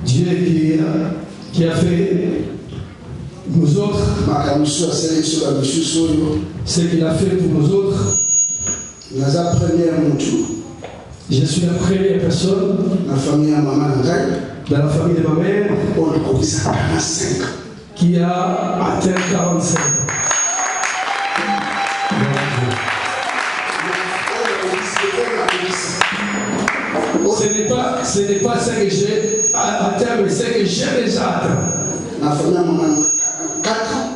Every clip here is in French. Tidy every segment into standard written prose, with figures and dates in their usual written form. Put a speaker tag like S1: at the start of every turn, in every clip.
S1: Dieu qui a fait nous autres, ce qu'il a fait pour nous autres. Je suis la première personne dans la famille de ma mère qui a atteint 45 ans. Ce n'est pas ce que j'ai atteint, mais ce que j'ai déjà atteint. Dans la famille de ma mère, 4 ans.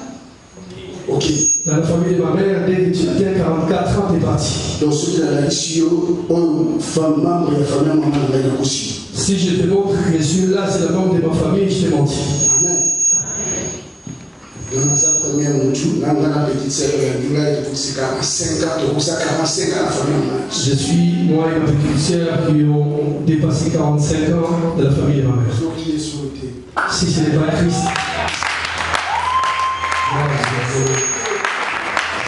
S1: Ok. Dans la famille de ma mère, dès que tu atteins 44 ans, tu es parti. Donc, si je te montre que celui-là, c'est le membre de ma famille, je t'ai menti. Amen. Je suis, moi et ma petite sœur, qui ont dépassé 45 ans de la famille de ma mère. Si ce n'est pas Christ.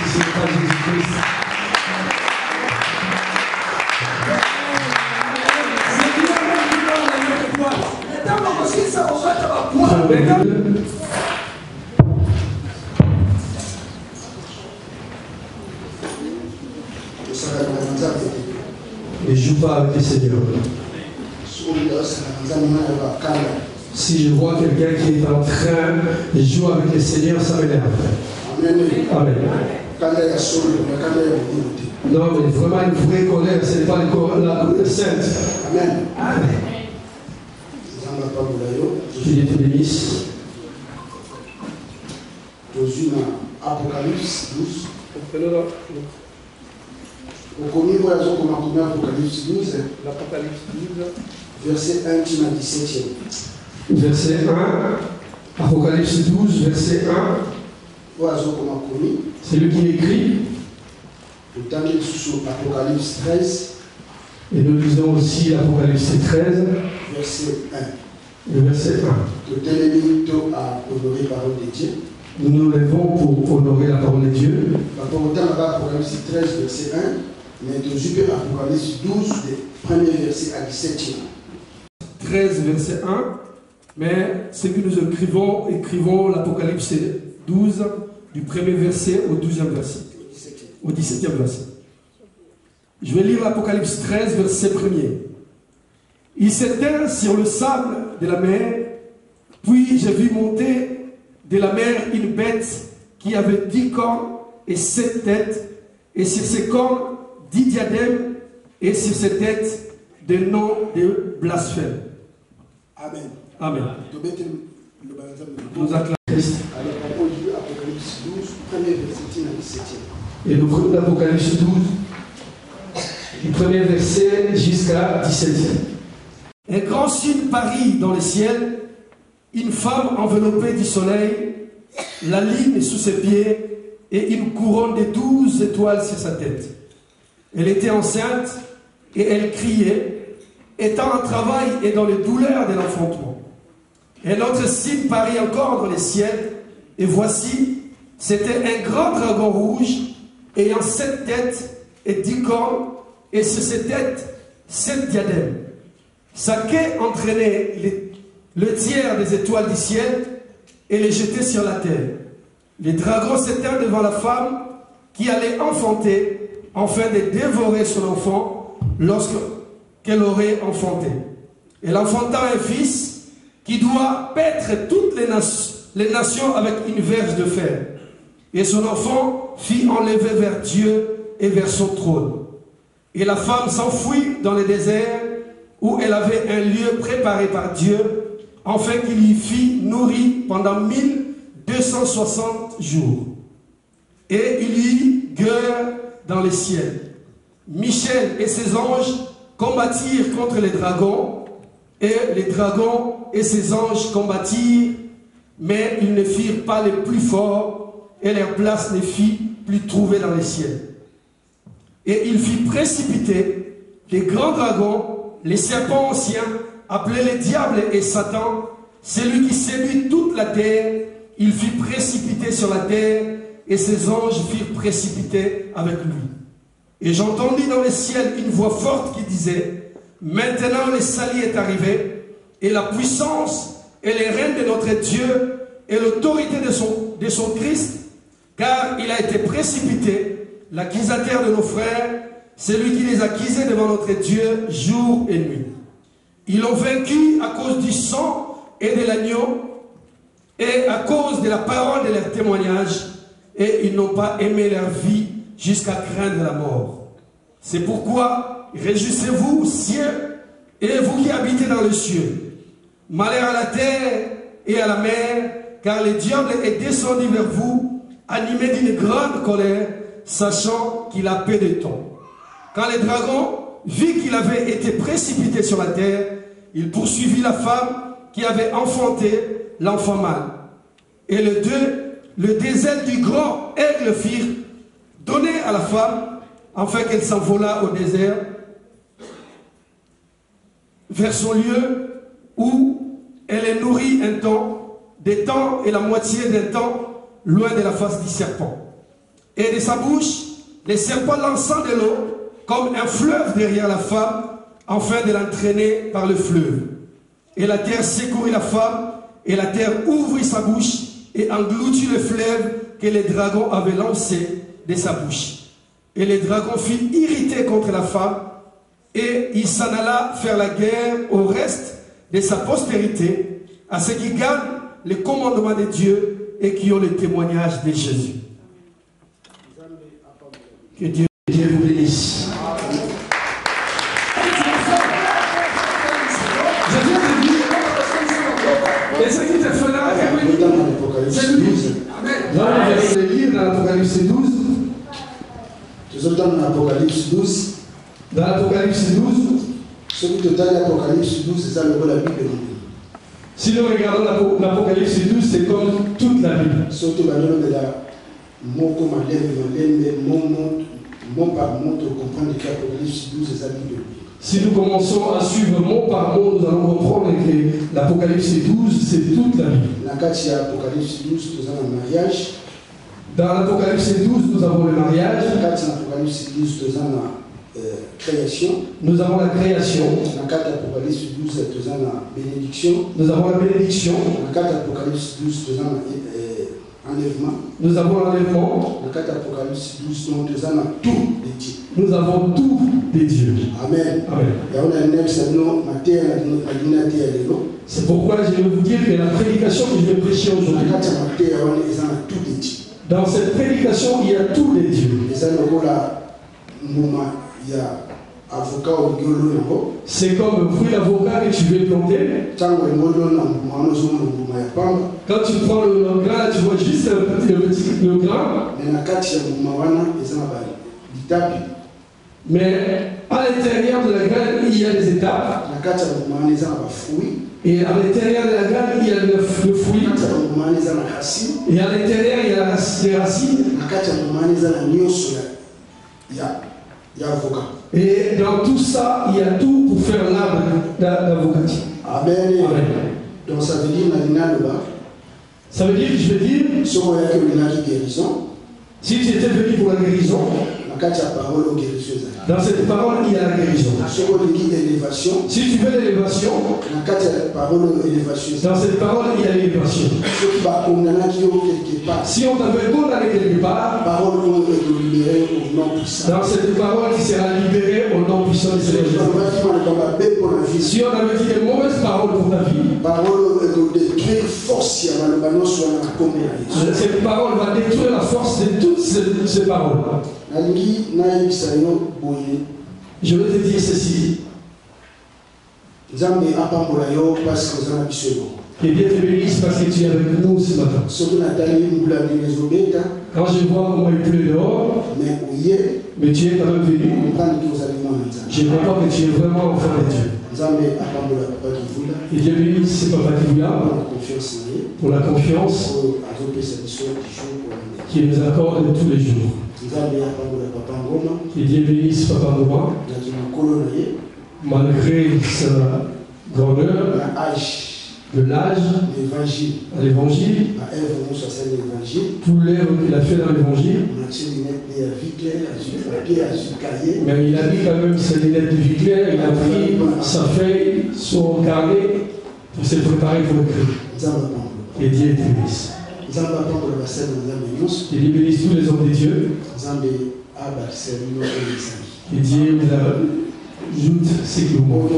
S1: Si ce n'est pas Jésus-Christ. Ne joue pas avec les seigneurs. Si je vois quelqu'un qui est en train de jouer avec les seigneurs, ça m'énerve. Amen. Non, mais vraiment une vraie colère, ce n'est pas la colère sainte. Amen. Que Dieu te bénisse. Apocalypse 12. L'Apocalypse 12, verset 1 à 17. Verset 1, Apocalypse 12, verset 1. C'est lui qui écrit. Apocalypse 13. Et nous lisons aussi l'Apocalypse 13. Verset 1. Le verset 1. Nous nous levons pour honorer la parole de Dieu. Apocalypse 13, verset 1. Mais de Apocalypse 12, des premiers versets à 17. 13, verset 1. Mais ce que nous écrivons l'Apocalypse 12, du premier verset au 12e verset. Au 17e verset. Je vais lire l'Apocalypse 13, verset 1er. Il s'éteint sur le sable de la mer, puis j'ai vu monter de la mer une bête qui avait 10 cornes et 7 têtes, et sur ses cornes 10 diadèmes, et sur ses têtes des noms de blasphème. Amen. Amen. Nous acclamons Christ. Et nous prenons l'Apocalypse 12, du premier verset jusqu'à 17e. Un grand signe parit dans le ciel, une femme enveloppée du soleil, la lune sous ses pieds et une couronne de 12 étoiles sur sa tête. Elle était enceinte et elle criait, étant en travail et dans les douleurs de l'enfantement. Un autre signe parit encore dans les ciels, et voici, c'était un grand dragon rouge ayant 7 têtes et 10 cornes, et sur ses têtes 7 diadèmes. Sa queue entraînait le tiers des étoiles du ciel et les jetait sur la terre. Les dragons s'éteignent devant la femme qui allait enfanter, afin de dévorer son enfant lorsqu'elle aurait enfanté. Elle enfanta un fils qui doit paître toutes les nations avec une verge de fer. Et son enfant fit enlever vers Dieu et vers son trône. Et la femme s'enfuit dans le désert où elle avait un lieu préparé par Dieu, afin qu'il y fît nourri pendant 1260 jours. Et il y eut guerre dans les ciels. Michel et ses anges combattirent contre les dragons, et les dragons et ses anges combattirent, mais ils ne firent pas les plus forts, et leur place ne fit plus trouver dans les ciels. Et il fit précipiter les grands dragons, les serpents anciens, appelés les diables et Satan, celui qui séduit toute la terre. Il fit précipiter sur la terre, et ses anges firent précipiter avec lui. Et j'entendis dans le ciel une voix forte qui disait, Maintenant le salut est arrivé, et la puissance et les règnes de notre Dieu et l'autorité de son Christ, car il a été précipité, l'accusateur de nos frères, celui qui les accusait devant notre Dieu jour et nuit. Ils l'ont vaincu à cause du sang et de l'agneau, et à cause de la parole de leur témoignage, et ils n'ont pas aimé leur vie jusqu'à craindre la mort. C'est pourquoi réjouissez-vous, cieux, et vous qui habitez dans les cieux. Malheur à la terre et à la mer, car le diable est descendu vers vous, animé d'une grande colère, sachant qu'il a peu de temps. Quand le dragon vit qu'il avait été précipité sur la terre, il poursuivit la femme qui avait enfanté l'enfant mâle. Et les deux ailes du grand aigle firent donner à la femme, afin qu'elle s'envolât au désert, vers son lieu où elle est nourrie un temps, des temps et la moitié d'un temps, loin de la face du serpent. Et de sa bouche, le serpent lançant de l'eau, comme un fleuve derrière la femme, afin de l'entraîner par le fleuve. Et la terre secourut la femme, et la terre ouvrit sa bouche, et engloutit le fleuve que le dragon avait lancé de sa bouche. Et le dragon fut irrité contre la femme, et il s'en alla faire la guerre au reste de sa postérité, à ceux qui gardent les commandements de Dieu et qui ont le témoignage de Jésus. Que Dieu vous bénisse. Je viens de dire, et ce qui te fera c'est lui. Amen. Je vais lire dans l'Apocalypse 12.
S2: Dans l'Apocalypse 12.
S1: Dans l'Apocalypse 12.
S2: Ce qui te donne l'Apocalypse 12, c'est ça le mot de la Bible.
S1: Si nous regardons l'Apocalypse 12, c'est comme toute la Bible.
S2: Surtout la norme de la mot comme à l'aide, mot par mot, de comprendre que l'Apocalypse 12, c'est ça la Bible. Si nous commençons à suivre mot par mot, nous allons comprendre que l'Apocalypse 12, c'est toute la Bible. Dans l'Apocalypse 12, nous avons le mariage. Dans l'Apocalypse 12, nous avons le mariage. Dans l'Apocalypse 12, nous avons la création. Nous avons la création. Dans l'Apocalypse 12, nous avons la bénédiction. Nous avons la bénédiction. Dans l'Apocalypse 12, nous avons l'enlèvement. Nous avons l'enlèvement. Dans l'Apocalypse 12, nous avons tout de Dieu. Nous avons tout de Dieu. Amen. Amen. C'est pourquoi je vais vous dire que la prédication que je vais prêcher aujourd'hui, dans cette prédication, il y a tout de Dieu. C'est comme un fruit d'avocat que tu veux planter. Quand tu prends le grain, tu vois juste le grain. Mais à l'intérieur de la graine, il y a des étapes. Et à l'intérieur de la graine, il y a le fruit. Et à l'intérieur, il y a les racines. Et dans tout ça, il y a tout pour faire l'arbre d'avocat. Amen. Donc ça veut dire, ça veut dire que je veux dire, si tu étais venu pour la guérison, dans cette parole, il y a la guérison. Si tu veux l'élévation, dans cette parole, il y a l'élévation. Si on t'avait condamné quelque part, dans cette parole, tu seras libéré au nom puissant du Seigneur Jésus. Si on avait dit des mauvaises paroles pour ta vie, cette parole va détruire la force de toutes ces paroles. Je veux te dire ceci. Que Dieu te bénisse parce que tu es avec nous ce matin. Quand je vois comment il pleut dehors, mais tu es quand même venu. Je comprends que tu es vraiment enfant de Dieu. Que Dieu bénisse Papa Kivula pour la confiance qu'il nous accorde tous les jours. Que Dieu bénisse Papa Ngoma malgré sa grandeur,
S1: de l'âge à l'évangile, tout l'œuvre qu'il a fait dans l'évangile. Mais il a mis quand même ses lunettes de vie claire, il a pris sa feuille, son carnet pour se préparer pour écrire. Et Dieu te bénisse. Et il bénisse tous les hommes de Dieu. Et Dieu vous ajoute ce qui vous manque.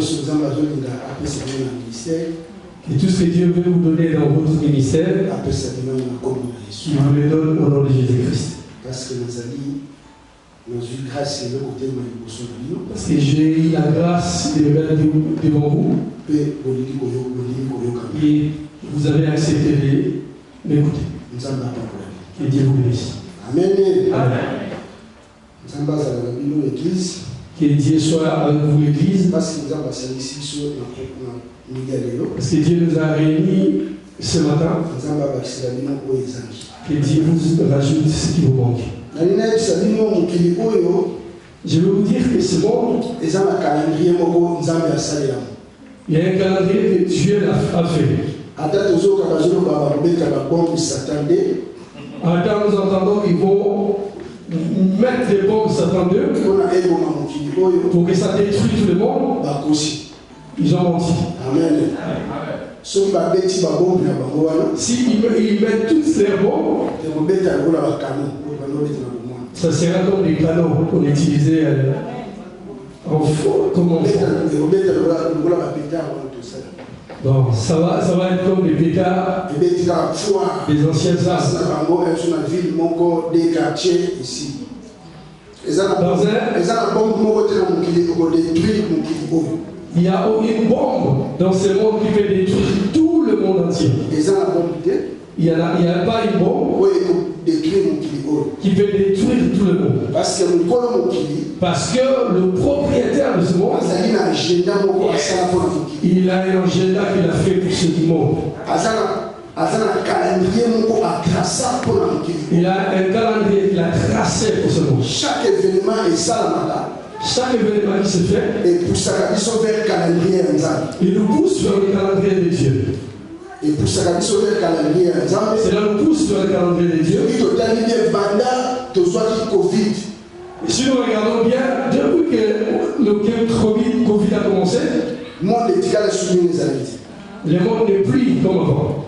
S1: Et tout ce que Dieu veut vous donner dans votre ministère, il vous le donne au nom de Jésus-Christ. Parce que j'ai eu la grâce de me mettre devant vous. Et vous avez accepté de m'écouter. Que Dieu vous bénisse.
S2: Amen.
S1: Amen. Que Dieu soit avec vous, l'Église. Parce que Dieu nous a réunis ce matin. Que Dieu vous rajoute ce qui vous manque. Je veux vous dire que ce monde, il y a un calendrier que Dieu a fait. Attends, nous entendons qu'ils vont mettre des bombes Satan 2 pour que ça détruise tout le monde. Ils ont menti.
S2: Amen. Si
S1: ils mettent toutes ces bombes, ça sera comme des canons qu'on utilisait en faux. Comment bon, ça va être comme les pétards des anciens armes. Il y a une bombe dans ce monde qui peut détruire tout le monde entier. Il n'y a pas une bombe qui peut détruire tout le monde. Parce que le propriétaire de ce monde, il a un agenda qu'il a fait pour ce monde. Il a un calendrier qu'il a tracé pour ce monde.
S2: Chaque événement est ça.
S1: Chaque événement qui se fait,
S2: et pour ça,
S1: il nous pousse vers le calendrier de Dieu.
S2: Et pour ça,
S1: cela nous pousse vers le calendrier de Dieu. Et si nous regardons bien, depuis que le Covid a commencé, le monde n'est plus comme avant.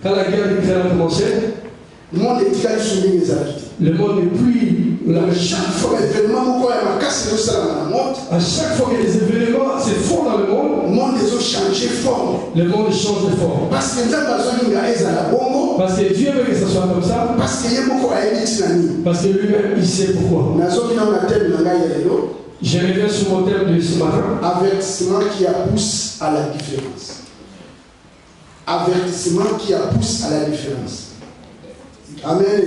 S1: Quand la guerre d'Ukraine a commencé, le monde n'est plus là.
S2: Chaque fois que
S1: les événements se font dans le monde
S2: change de forme.
S1: Le monde change de forme. Parce que Dieu veut que ce soit comme ça. Parce que lui-même, il sait pourquoi. Je reviens sur mon thème de ce matin.
S2: Avertissement qui pousse à la différence. Avertissement qui pousse à la différence. Amen.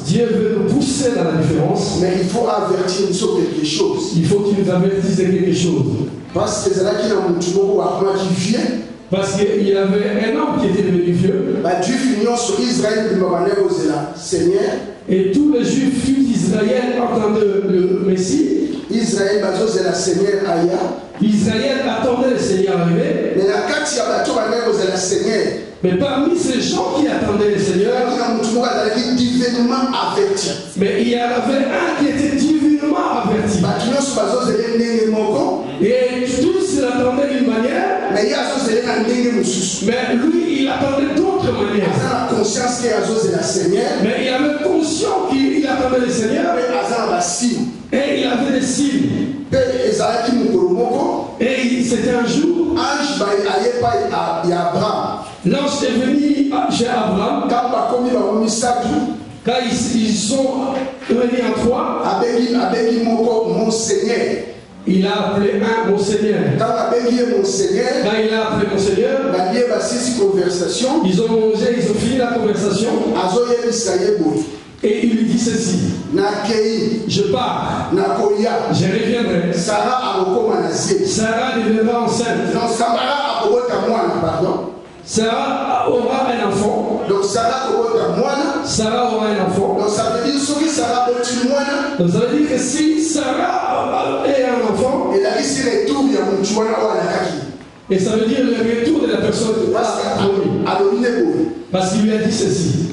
S1: Dieu veut nous pousser dans la différence.
S2: Mais il faut avertir sur quelque chose.
S1: Il faut qu'il nous avertisse de quelque chose.
S2: Parce que qui vient.
S1: Parce qu'il y avait un homme qui était devenu vieux. Et tous les Juifs d'Israël entendaient le Messie.
S2: Israël
S1: attendait le Seigneur arriver. Mais parmi ces gens qui attendaient le Seigneur, mais il y avait un qui était divinement averti. Et tous l'attendaient d'une manière, mais lui il attendait d'autres manières. Mais il avait conscience qu'il attendait le Seigneur. Et il avait des signes. Et c'était un jour, l'ange est venu chez Abraham. Quand ils sont venus en trois, il a appelé un mon Seigneur. Quand il a appelé mon Seigneur, ils ont mangé, ils ont fini la conversation. Et il lui dit ceci: je pars, je reviendrai. Sarah deviendra enceinte. Sarah aura un enfant.
S2: Donc Sarah aura un enfant.
S1: Donc ça veut dire
S2: que Sarah
S1: Donc ça veut dire que si Sarah est un enfant, et ça veut dire le retour de la personne parce qu'il lui a dit ceci.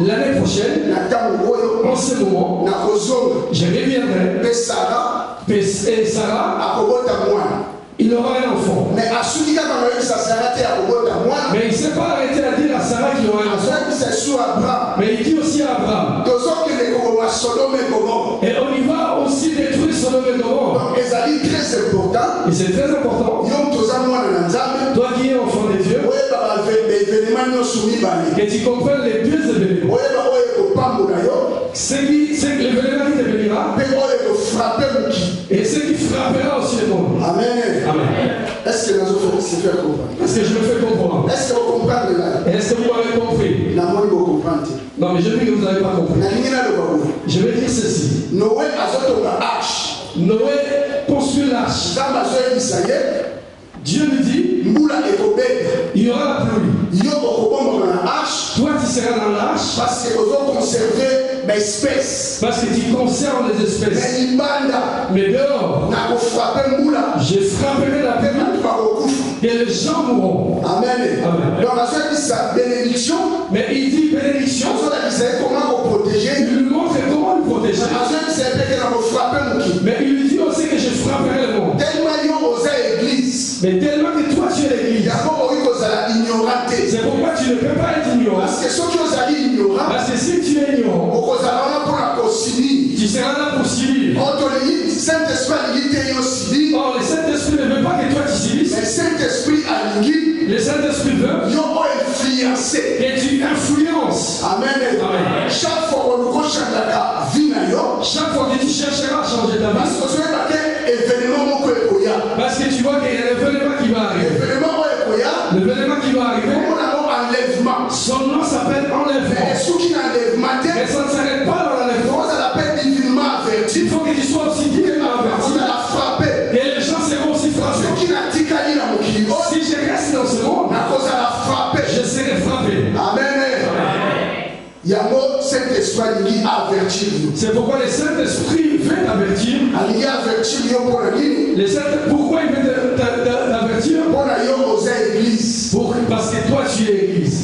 S1: L'année prochaine, en ce moment, je reviendrai et Sarah, il aura un enfant. Mais il ne s'est pas arrêté à dire à Sarah qu'il aura un enfant. Mais il dit aussi à Abraham. Et on y va aussi détruire Sodome et Gomorrhe. Et c'est très important. Toi qui es enfant de Dieu, que tu comprennes les deux événements. C'est l'événement qui te bénira et ce qui frappera aussi le monde.
S2: Amen.
S1: Amen.
S2: Est-ce que
S1: je me fais comprendre?
S2: Est-ce que vous comprenez là?
S1: Est-ce que vous m'avez compris? Non, mais je dis que vous n'avez pas compris. Je vais dire ceci. Noé construit l'arche. Dieu lui dit, il y aura la pluie. Toi tu seras dans l'arche parce que tu conserves les espèces. Mais dehors, je frapperai la pluie et les gens mourront. Amen.
S2: Bénédiction.
S1: Mais il dit bénédiction.
S2: Comment vous protéger?
S1: Il lui montre comment le protéger. Mais il lui dit aussi que je frapperai le monde. Mais tellement que toi tu es l'église. C'est pourquoi tu ne peux pas être ignorant. Parce que si tu es ignorant, tu seras là pour subir. Or, le Saint-Esprit ne veut pas que toi tu subisses. Le Saint-Esprit veut que tu influences.
S2: Amen.
S1: Amen.
S2: Chaque fois
S1: que tu chercheras à changer ta vie, parce que tu vois qu'il y a l'événement qui va arriver. L'événement qui va arriver, son nom s'appelle enlèvement. Mais ça ne s'arrête pas dans l'enlèvement. Il faut que tu sois aussi divinement averti. Et les gens seront aussi frappés. Si je reste dans ce monde, je serai frappé.
S2: Amen.
S1: C'est pourquoi le Saint-Esprit veut t'avertir. Pourquoi il veut t'avertir? Parce que toi tu es l'église.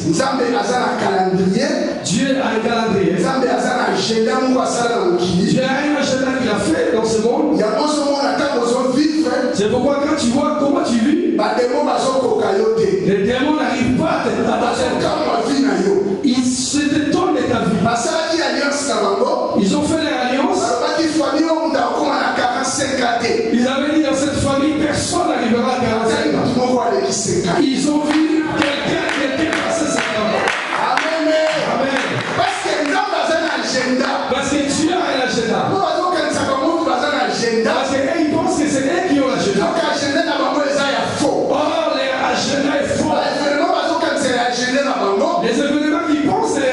S1: Dieu a un calendrier. Dieu a un agenda qu'il a fait dans ce monde. C'est pourquoi quand tu vois comment tu vis, les démons n'arrivent pas à ils se détournent de ta vie. Ils ont fait leur alliance. Ils avaient dit dans cette famille, personne n'arrivera à 45 ans. Ils ont vu quelqu'un passer 50 ans.
S2: Amen.
S1: Amen. Parce que Dieu a un agenda. Parce qu'ils pensent que c'est eux qui ont l'agenda. Or, leur agenda est faux. Les événements qu'ils pensent, c'est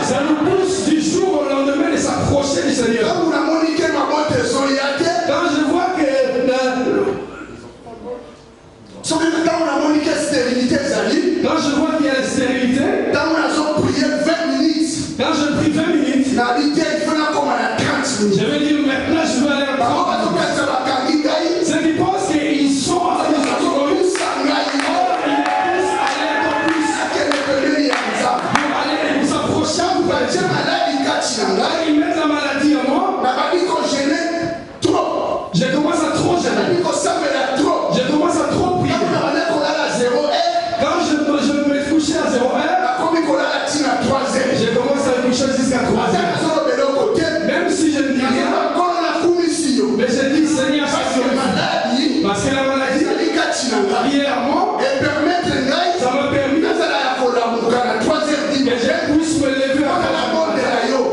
S1: ça nous pousse du jour au lendemain de s'approcher du Seigneur. Quand je vois que quand je vois qu'il y a la stérilité, quand je prie 20 minutes, je vais dire maintenant je vais aller à 30 minutes. Ceux qui pensent qu'ils sont ils mettent la maladie à moi. Je commence à trop gêner. Je commence à trop prier. Quand je me coucher à 0 heure, je commence à me coucher jusqu'à 3 heures. Même si je ne dis rien, mais je dis Seigneur, parce que la maladie qui est à moi, ça m'a permis que je puisse me lever à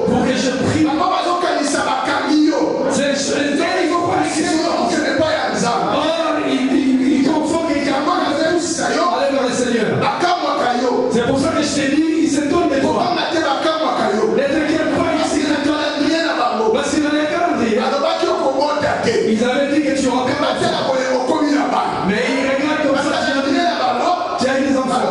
S1: pour que je prie. Il confond quelqu'un aller vers le Seigneur. C'est pour ça que je t'ai dit, il se tourne de toi. Ne t'inquiète pas ici. Parce que dans les calendriers, ils avaient dit que tu auras mais ils regardent comme ça, tu as des enfants.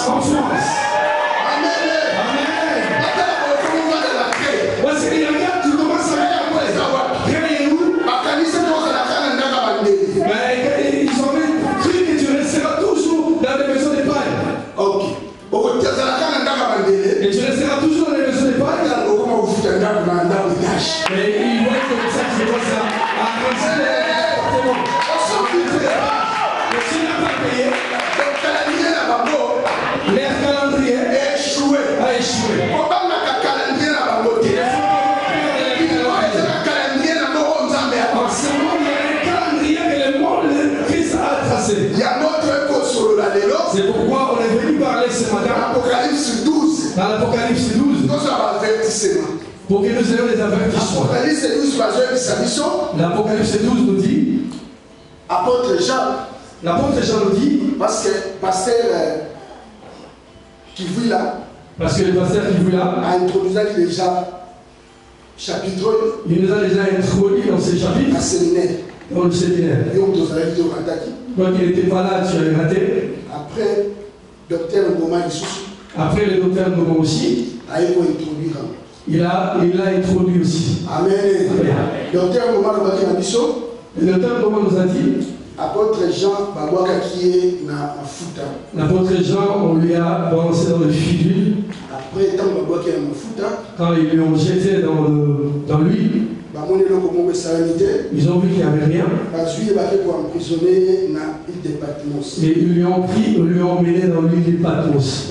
S1: En France. Et tu resteras toujours dans les maisons d'épargne. Mais il voit comme ça que tu commences à agrandir les appartements. Mais tu n'as pas payé. Leur calendrier a échoué. En ce moment, il y a un calendrier que le monde de Christ a tracé. C'est pourquoi on est venu parler ce matin. Dans l'Apocalypse 12. Pour que nous ayons des avertissements. L'Apocalypse 12 nous dit.
S2: L'apôtre
S1: Jean nous dit.
S2: Parce que pasteur qui vit là.
S1: Parce que le pasteur qui vit là
S2: a introduit déjà chapitre.
S1: Il nous a déjà introduit dans ces chapitres.
S2: À séminaire.
S1: Dans le séminaire. Donc il n'était pas là, tu as raté.
S2: Après, docteur Ngoma
S1: Après le docteur Ngoma aussi. Il a introduit aussi.
S2: Amen. Docteur Ngoma
S1: nous a dit.
S2: Apôtre Jean Babouaka qui est na Mafuta.
S1: L'apôtre Jean, on lui a balancé dans le fil.
S2: Après,
S1: quand ils lui ont jeté dans lui, ils ont vu qu'il n'y avait rien. Et ils lui ont pris, ils lui ont emmené dans l'île de Patmos.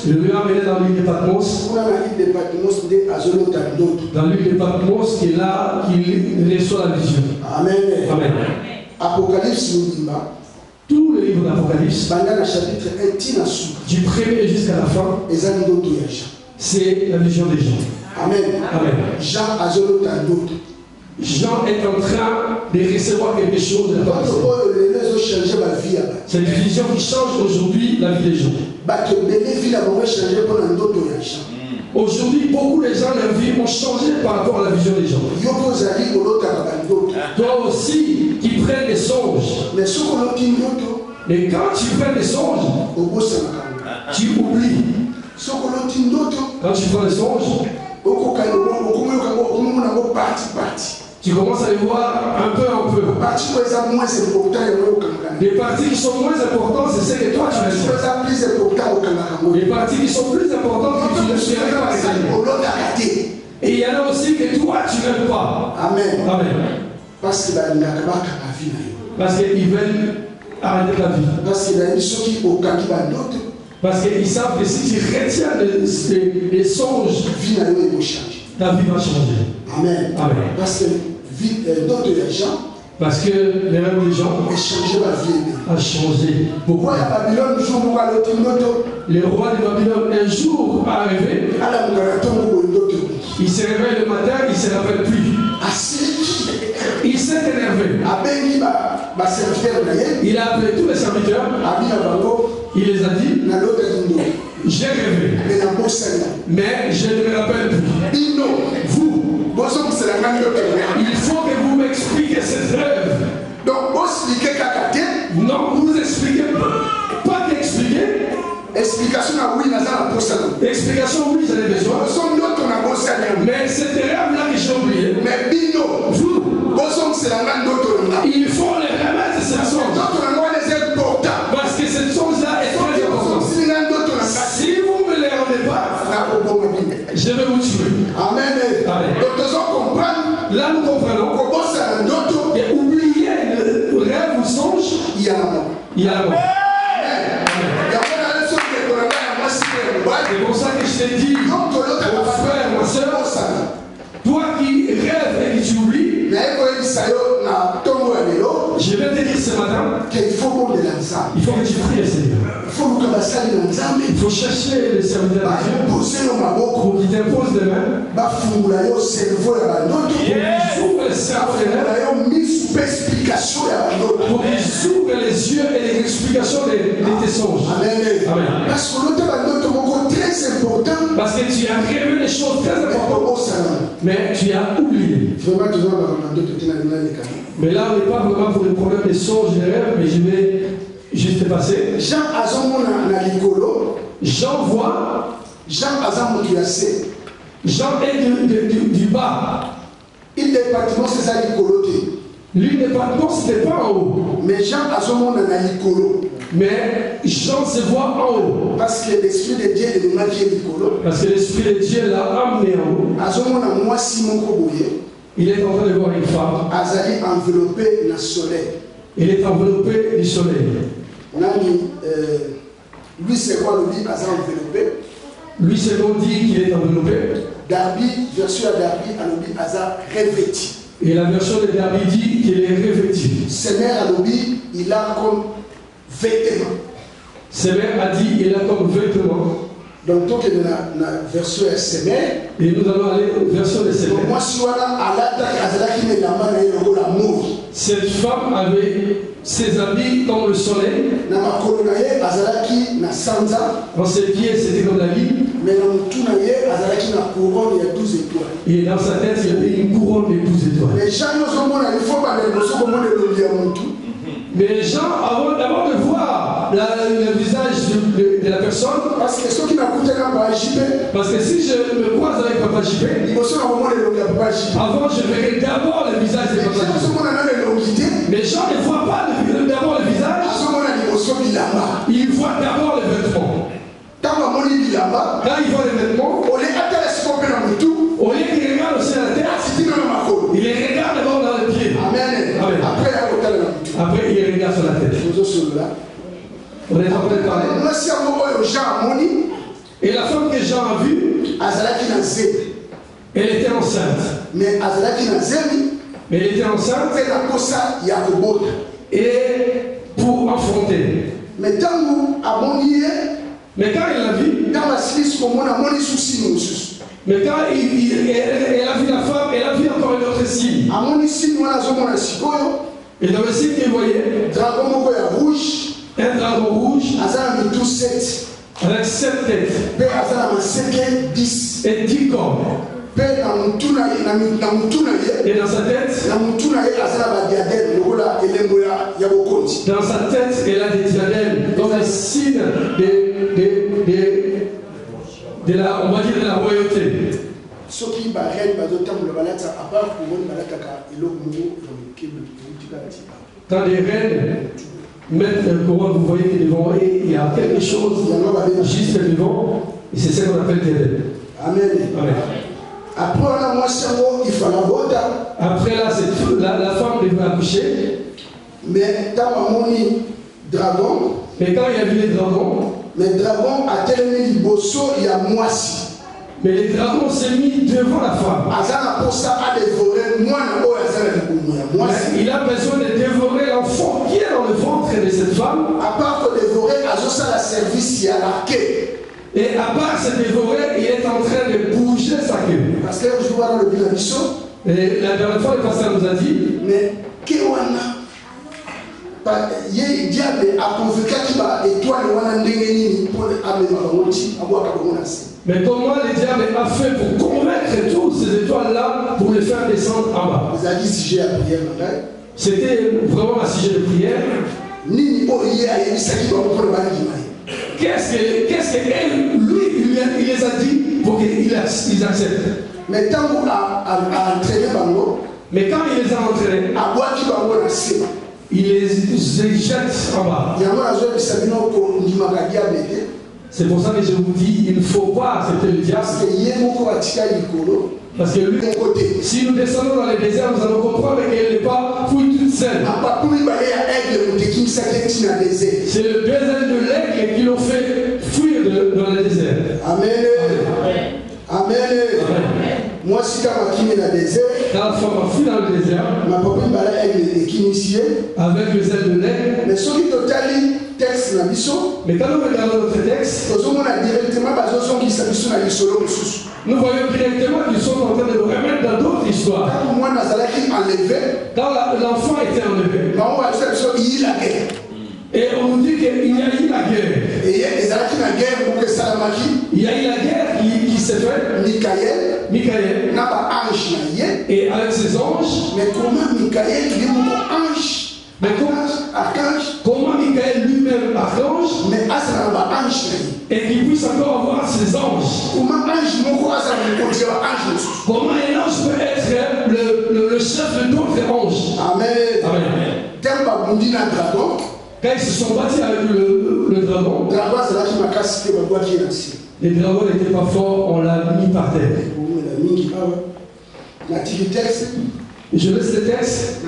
S1: Ils lui ont emmené dans l'île de Patmos. Dans l'île de Patmos, qui est là, qui reçoit la vision.
S2: Amen.
S1: Amen.
S2: Apocalypse
S1: tout le livre d'Apocalypse,
S2: du
S1: premier jusqu'à la fin, c'est la vision des gens.
S2: Amen.
S1: Amen.
S2: Jean
S1: est en train de recevoir quelque chose de cette vision qui change aujourd'hui la vie des gens. Aujourd'hui, beaucoup de gens, leur vie ont changé par rapport à la vision des gens. Toi aussi, qui prends des songes. Mais quand tu prends des songes, tu oublies. Quand tu prends des songes, tu commences à les voir un peu. Les parties qui sont moins importantes, c'est celles que toi tu as. Les parties qui sont plus importantes que tu ne serais pas. Et il y en a aussi que toi tu n'aimes pas.
S2: Amen.
S1: Amen. Parce qu'ils veulent arrêter la vie. Parce qu'ils savent que si tu retiens les songes, ta vie va changer.
S2: Amen.
S1: Amen. Parce que les rêves des gens a changé. Pourquoi le roi de Babylone un jour est arrivé. Il se réveille le matin, il ne se rappelle plus. Il s'est énervé. Il a appelé tous les serviteurs. Il les a dit, j'ai rêvé, mais je ne me rappelle plus. Vous, il faut que vous m'expliquiez cette rêve. Non, vous expliquez pas qu'expliquer.
S2: Explication oui,
S1: j'en ai besoin. Mais cette rêve-là que j'ai oublié.
S2: Mais
S1: vous, il faut les remettre cette songe. Parce que cette songe-là est très importante. Si vous ne me les rendez pas, je vais vous tuer.
S2: Amen.
S1: Là, nous comprenons. Et oubliez le rêve ou songe, il y a la mort. C'est pour ça que je t'ai dit, mon frère, ma soeur, toi qui rêves et qui tu oublies, je vais te dire ce matin
S2: qu'il faut
S1: il faut que tu pries le Seigneur. Il faut chercher le serviteur de Dieu pour qu'il t'impose des mains, pour qu'il ouvre le cerveau des pour qu'il ouvre les yeux et les explications de tes songes. Amen. Parce que tu as rêvé des choses très importantes, mais tu as oublié. Mais là, on n'est pas vraiment pour les problèmes des songes et des rêves, mais juste passé.
S2: Jean azomona na likolo.
S1: Jean voit.
S2: Jean azamokiase.
S1: Jean est du bas.
S2: Il est pratiquement c'est ça likolo.
S1: Lui n'est pas, non, c'était pas en haut.
S2: Mais Jean azomona na likolo.
S1: Mais Jean se voit en haut.
S2: Parce que l'esprit de Dieu est le maquillé likolo.
S1: Parce que l'esprit de Dieu l'a amené en haut.
S2: Azomona moi Simon Koboye.
S1: Il est en train de voir une femme.
S2: Azali enveloppé dans le soleil.
S1: Il est enveloppé du soleil.
S2: Lui c'est quoi le dit Azali enveloppé.
S1: Lui c'est qu'on dit qu'il est enveloppé.
S2: Darby, version à Darby, Alobi Azali revêtu.
S1: Et la version de Darby dit qu'il est revêtu.
S2: Seigneur Alobi, il a comme vêtement.
S1: Seigneur a dit il a comme vêtement.
S2: Donc, tant que la version est sémère,
S1: et nous allons aller aux versions de Seigneur. Cette femme avait ses habits comme le soleil. Dans ses pieds, c'était comme la lune. Et dans sa tête, il y avait une couronne de 12 étoiles. Mais les gens, avant de voir le visage de la personne, parce que si je me croise avec Papa JP, avant je verrai d'abord le visage de Papa JP. Les gens ne voient pas d'abord le visage, ils voient d'abord le vêtement. Quand ils voient les vêtements, au lieu qu'ils regardent aussi la tête, ils les regardent d'abord dans le pied. Amen. Amen. Après, il regarde sur la tête. On est en train de parler. Et la femme que Jean a vue, elle était enceinte. Mais elle était enceinte. Et pour affronter. Mais quand il l'a vue, mais quand elle a vu la femme, elle a vu encore un autre signe. Et dans le signe qu'il voyait, un dragon rouge avec 7 têtes et 10 cornes. Et dans sa tête, elle a des diadèmes comme les signes de la, on va dire, de la royauté. Quand les reines mettent le couronne, vous voyez que devant il y a quelque chose juste devant, et c'est ce qu'on appelle diadème.
S2: Amen.
S1: Amen. Après là, la femme devait accoucher.
S2: Mais
S1: quand il y a vu les dragons, mais les dragons s'est mis devant la femme. Il a besoin de dévorer l'enfant qui est dans le ventre de cette femme. Et à part se dévorer, il est en train de bouger sa queue.
S2: Parce que je vois dans le Bible,
S1: et la dernière fois, le pasteur nous a dit,
S2: mais il diable a convoqué étoile mais comment le diable a fait pour convaincre toutes ces étoiles-là pour les faire descendre en bas? C'était vraiment un sujet de prière. Qu'est-ce que lui, il les a dit pour qu'ils acceptent? Mais quand il les a entraînés,
S1: il les jette en bas. C'est pour ça que je vous dis, il ne faut pas accepter le diable. Parce que lui, si nous descendons dans le désert, nous allons comprendre qu'elle n'est pas fouille toute seule. C'est le désert de l'aigle qui l'ont fait fuir dans le désert.
S2: Amen. Amen. Moi, si tu dans le désert,
S1: quand la femme a fui dans le désert, avec les ailes de l'aigle,
S2: mais ceux qui totalise texte na biso,
S1: mais quand nous regardons notre texte, nous voyons directement qu'ils sont en train de nous remettre dans d'autres histoires. Quand l'enfant était enlevé, et on nous dit qu'il y a eu la guerre. Il y a eu la guerre qui s'est faite. Michael. Et avec ses anges.
S2: Mais comment Michael est mon ange?
S1: Mais comment Michael lui-même et qu'il puisse encore avoir ses anges. Comment un ange peut être le chef de d'autres anges? Amen. Amen. Quand ils se sont battus avec le dragon, les dragons n'étaient pas forts, on l'a mis par terre. Je laisse le texte.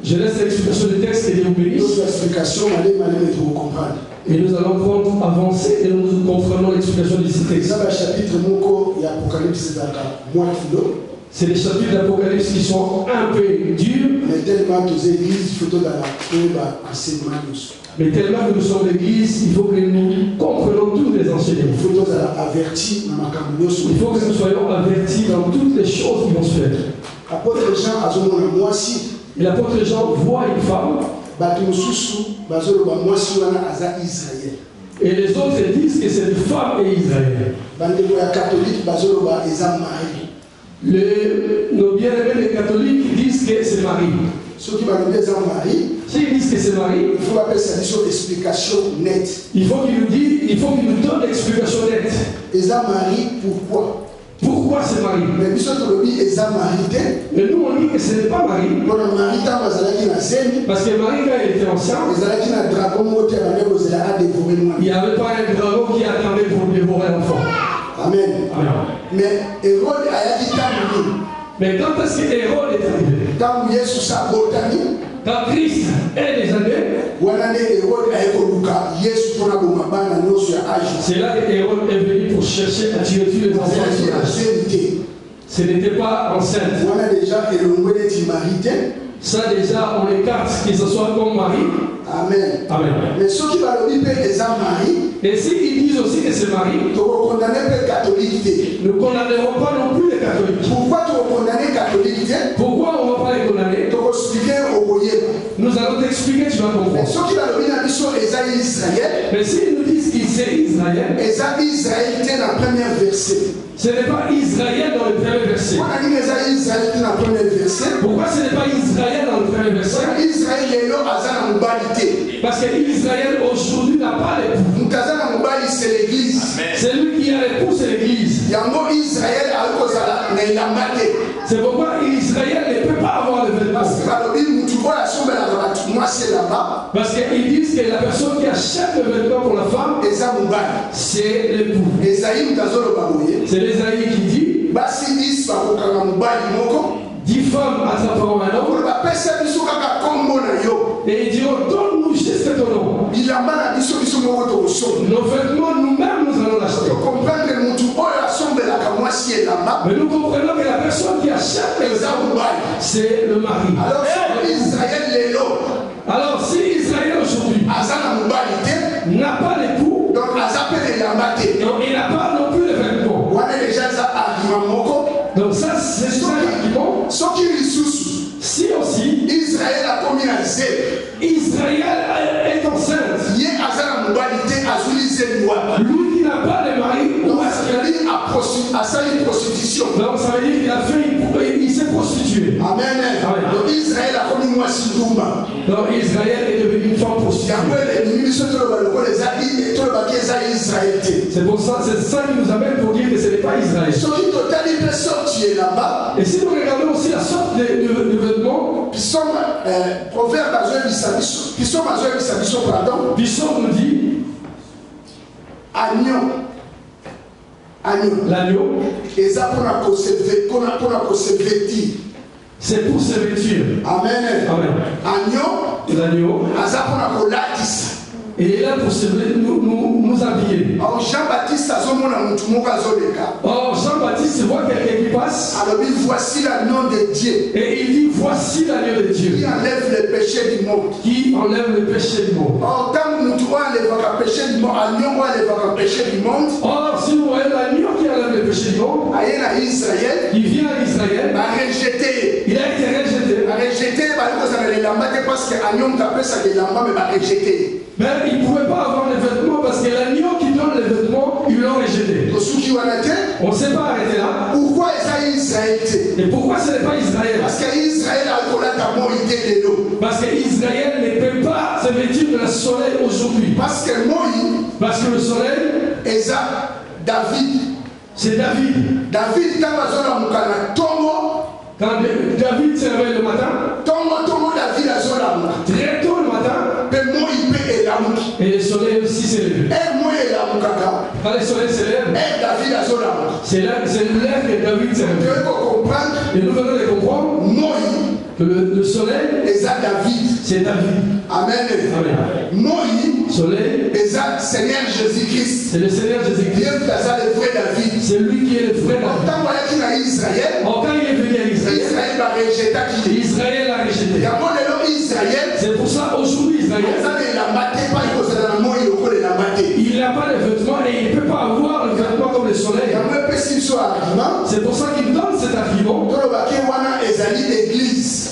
S1: Je laisse l'explication du texte et Dieu vous bénisse. Et nous allons prendre, avancer et nous comprenons l'explication de ce texte. C'est les chapitres d'Apocalypse qui sont un peu durs. Mais tellement que nous sommes l'église, il faut que nous comprenions tous les enseignements. Il faut que nous soyons avertis dans toutes les choses qui vont se faire. Et l'apôtre Jean voit une femme. Et les autres disent que c'est une femme et Israël. Nos bien-aimés les catholiques disent que c'est Marie. Ceux qui s'ils disent que c'est Marie, il faut appeler ça une explication nette. Il faut qu'il nous donne l'explication nette. Et ça Marie, pourquoi? Pourquoi c'est Marie? Mais nous on dit que ce n'est pas Marie. Parce que Marie, quand elle était enceinte, il n'y avait pas un dragon qui attendait pour dévorer l'enfant. Amen. Amen. Mais Hérode a dit mais quand est-ce que Hérode est arrivé? Quand Christ est descendu, c'est là que Hérode est venu pour chercher à tuer tous les enfants. Ce n'était pas enceinte. Ça déjà on écarte que ce soit comme Marie. Amen. Amen. Mais ceux qui parlent de Marie, et s'ils disent aussi que c'est Marie, nous ne condamnerons pas non plus les catholiques. Pourquoi tu condamnes les catholiques? Pourquoi on ne va pas les condamner? Nous allons t'expliquer, tu vas comprendre. Mais ceux qui parlent de Israël, mais s'ils nous disent que c'est Israël, Israël était dans le premier verset. Ce n'est pas Israël dans le premier verset. Pourquoi ce n'est pas Israël dans le premier verset? Parce que Israël aujourd'hui n'a pas l'époux. C'est l'église. C'est lui qui a l'époux, c'est l'église. C'est pourquoi Israël ne peut pas avoir le vêtement. Parce qu'ils disent que la personne qui achète le vêtement pour la femme, c'est l'époux. C'est l'Ésaïe qui dit 10 femmes attraperont un homme et ils diront donne-nous juste ton nom. Nos vêtements nous-mêmes nous allons l'acheter. Mais nous comprenons que la personne qui achète les hommes, c'est le mari. Alors si Israël aujourd'hui n'a pas l'époux, donc il n'a pas non plus les vêtements. Donc ça c'est son argument. Si aussi Israël a commis un zèle, Israël est enceinte. Lui qui n'a pas de mari, donc ça veut dire une prostitution. Donc ça veut dire qu'il s'est prostitué. Amen. Amen. Donc Israël a commis moi si Dumba. Donc Israël est devenu une femme prostituée. C'est pour ça, c'est ça qui nous amène pour dire que ce n'est pas Israël. Et si nous regardons aussi la sorte de vêtements, Proverbe Pissot nous dit agneau. L'agneau. C'est pour se vêtir. Amen. Amen. Agneau. L'agneau. Et il est là pour nous habiller. Or Jean-Baptiste voit quelqu'un qui passe. Alors voici l'agneau de Dieu. Et il dit voici l'agneau de Dieu. Qui enlève le péché du monde. Qui enlève le péché du monde. Or quand nous enlève le péché du monde, l'agneau enlève le péché du monde. Or si vous voyez l'agneau qui enlève le péché du monde, il vient à Israël. Il a été rejeté. Parce que l'agneau tapé ça que l'agneau m'a rejeté. Mais il ne pouvait pas avoir les vêtements parce que l'agneau qui donne les vêtements, ils l'ont rejeté. On ne s'est pas arrêté là. Pourquoi Israël?
S2: te.
S1: Et pourquoi ce n'est pas Israël?
S2: Parce qu'Israël a colata mo idée de l'eau.
S1: Parce qu'Israël ne peut pas se vêtir de la soleil aujourd'hui.
S2: Parce que moi,
S1: parce que le soleil,
S2: est David.
S1: C'est David.
S2: David,
S1: quand David se réveille le matin,
S2: David
S1: très tôt le matin, et le soleil aussi s'est levé. Quand le soleil se lève, c'est l'heure que David s'est réveillé. Et nous venons de comprendre que le soleil, c'est David.
S2: Amen.
S1: Amen. Soleil,
S2: Seigneur Jésus-Christ.
S1: C'est le Seigneur Jésus-Christ. C'est lui qui est le vrai David. Quand il est venu à Israël l'a rejeté. C'est pour ça aujourd'hui Israël, il n'a pas de vêtements et il ne peut pas avoir le vêtement comme le soleil. C'est pour ça qu'il donne cet argument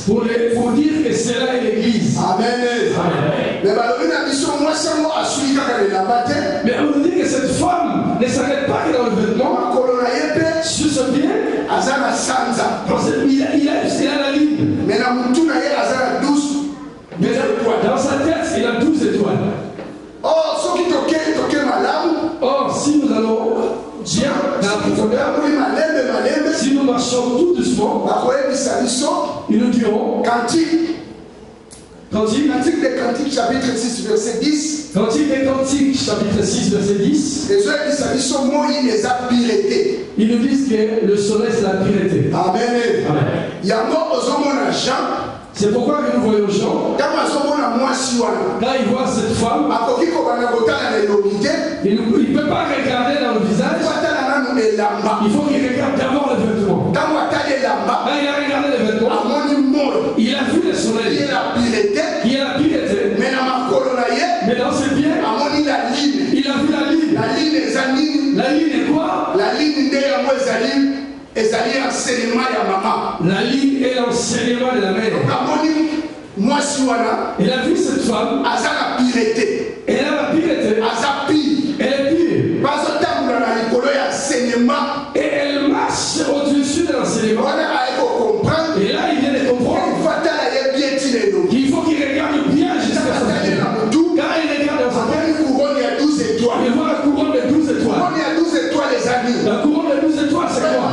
S1: pour dire que cela est l'église.
S2: Amen.
S1: Mais on nous dit que cette femme ne s'arrête pas que dans le vêtement. Sur ce pied, il a la ligne. Mais dans sa tête, il a 12 étoiles. Or, si nous allons bien dans la profondeur, si nous marchons tout doucement, ils nous diront Cantique des Cantiques, chapitre 6, verset 10. Cantique des Cantiques, chapitre 6, verset 10. Ils nous disent que le soleil, c'est la pureté.
S2: Amen.
S1: C'est pourquoi nous voyons Jean. Quand il voit cette femme, il ne peut pas regarder dans le visage. Il faut qu'il regarde d'abord le vêtement. Quand il a regardé le vêtement, il a vu le soleil. Il a la pureté. Mais dans ses pieds, il a vu la ligne. La ligne est quoi?
S2: La ligne
S1: est l'enseignement de la mère. Il a vu cette femme. Elle a la pureté. Elle est pure. Et elle marche au-dessus de l'enseignement. Et là, il vient de comprendre qu'il faut qu'il regarde bien jusqu'à son pied. Quand il regarde dans sa tête, il voit la couronne de 12 étoiles. La couronne de 12 étoiles, c'est quoi?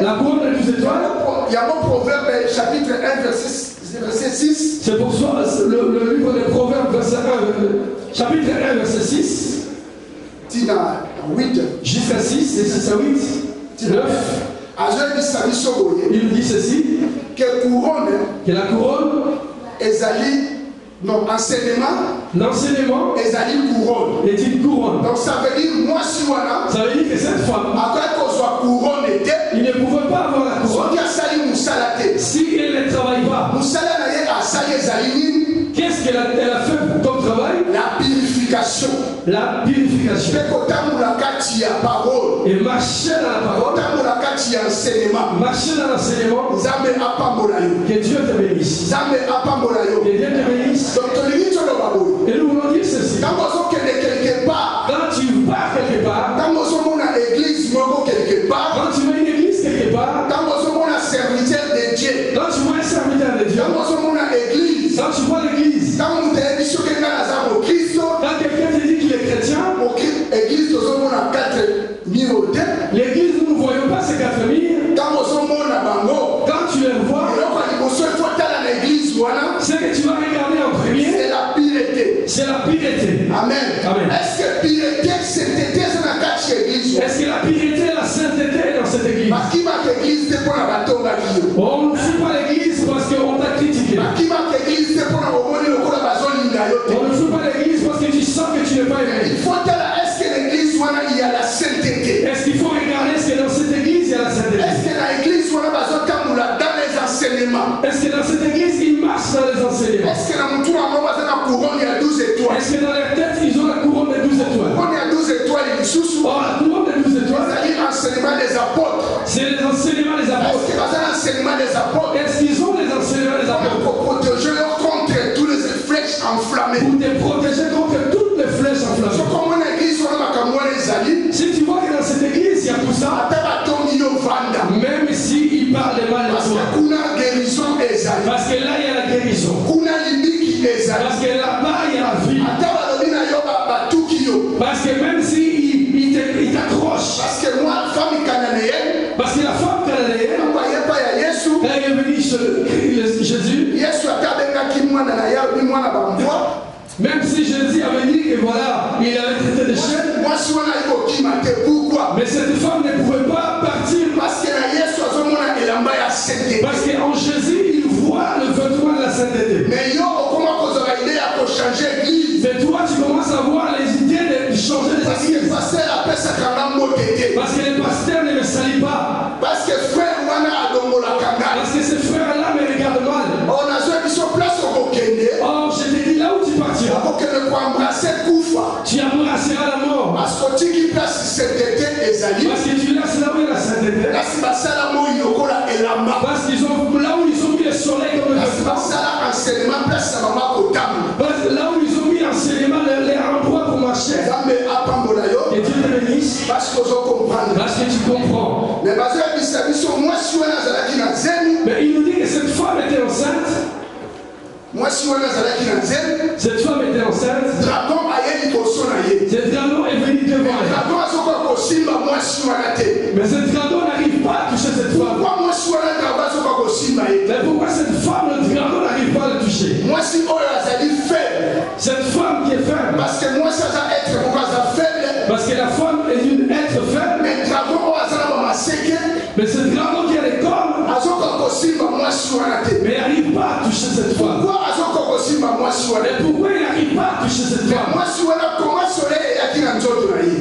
S1: La couronne de 12 étoiles.
S2: Il y a un proverbe, chapitre 1, verset 6.
S1: C'est pour ça, le livre des Proverbes, chapitre 1, verset 6. Jusqu'à 6, et 6 à 8. 9. Il dit ceci. Que la couronne
S2: non,
S1: l'enseignement est une couronne.
S2: Donc ça veut dire,
S1: ça veut dire que cette femme, il ne pouvait pas avoir la couronne si elle ne travaille pas. Qu'est-ce qu'elle a fait comme travail?
S2: La purification.
S1: La purification. Et marcher dans la parole. Marcher dans l'enseignement. Que Dieu te bénisse. Que Dieu te bénisse. Et nous voulons dire ceci. Quand tu pars quelque part, quand tu vois une église quelque part,
S2: quand tu vois un serviteur de Dieu,
S1: quand tu vois un serviteur de Dieu, quand tu vois l'église, quand quelqu'un te dit qu'il est chrétien, l'église, nous ne voyons pas ces 4 000. Quand tu les vois, ce que tu vas regarder en premier,
S2: c'est la pureté.
S1: C'est la pureté.
S2: Amen.
S1: Amen.
S2: Est-ce que pureté, sainteté, c'est dans cette église?
S1: Est-ce que la pureté et la sainteté est dans cette église? On ne suit pas l'église parce qu'on t'a critiqué. On ne suit pas l'église parce que tu sens que tu n'es pas aimé.
S2: Il faut dire, est-ce que l'église, il y a la sainteté?
S1: Est-ce qu'il faut regarder ce que dans cette église il y a la sainteté?
S2: Est-ce que dans l'église, dans les enseignements?
S1: Est-ce que dans cette église, ils marchent dans les enseignements?
S2: Est-ce que dans mon tour, il y a 12 étoiles?
S1: Est-ce que dans leur tête, ils ont la couronne de 12 étoiles?
S2: On a 12 étoiles, il sous.
S1: Oh, la couronne de 12 étoiles.
S2: C'est l'enseignement des apôtres.
S1: C'est les enseignements des apôtres.
S2: Est-ce que dans l'enseignement des apôtres?
S1: Est-ce qu'ils ont les enseignements des apôtres?
S2: Pour protéger leur contre tous les flèches enflammées.
S1: Pour te protéger contre toutes les flèches enflammées. Si tu vois que dans cette église, il y a tout ça, même si Même si Jésus avait dit que voilà, il avait traité de chaînes.
S2: Pourquoi?
S1: Mais cette femme ne pouvait pas partir. Parce qu'en Jésus, il voit le vêtement de la sainteté.
S2: Mais
S1: toi, tu commences à voir les idées de changer les églises. Parce que le pasteur ne me salue pas. Parce que ce frère-là me regarde mal. Oh, je te dis là où tu partiras. Tu embrasseras la mort. Parce que tu laisses là où il y a la sainteté. Parce qu'ils ont là où ils ont mis le soleil comme le vêtement. Parce que là où ils ont mis l'enseignement, les endroits pour marcher. Et Dieu te bénisse. Parce que tu comprends. Mais il nous dit que cette femme était enceinte. Cette femme était enceinte. Ce dragon est venu devant elle. Mais ce dragon n'arrive pas à toucher cette femme. Mais pourquoi cette femme, le dragon n'arrive pas à le toucher? Cette femme qui est faible. Parce que la femme est une être faible. Mais ce dragon qui a les cornes. Mais il n'arrive pas à toucher cette femme. Mais pourquoi il n'arrive pas à toucher cette femme?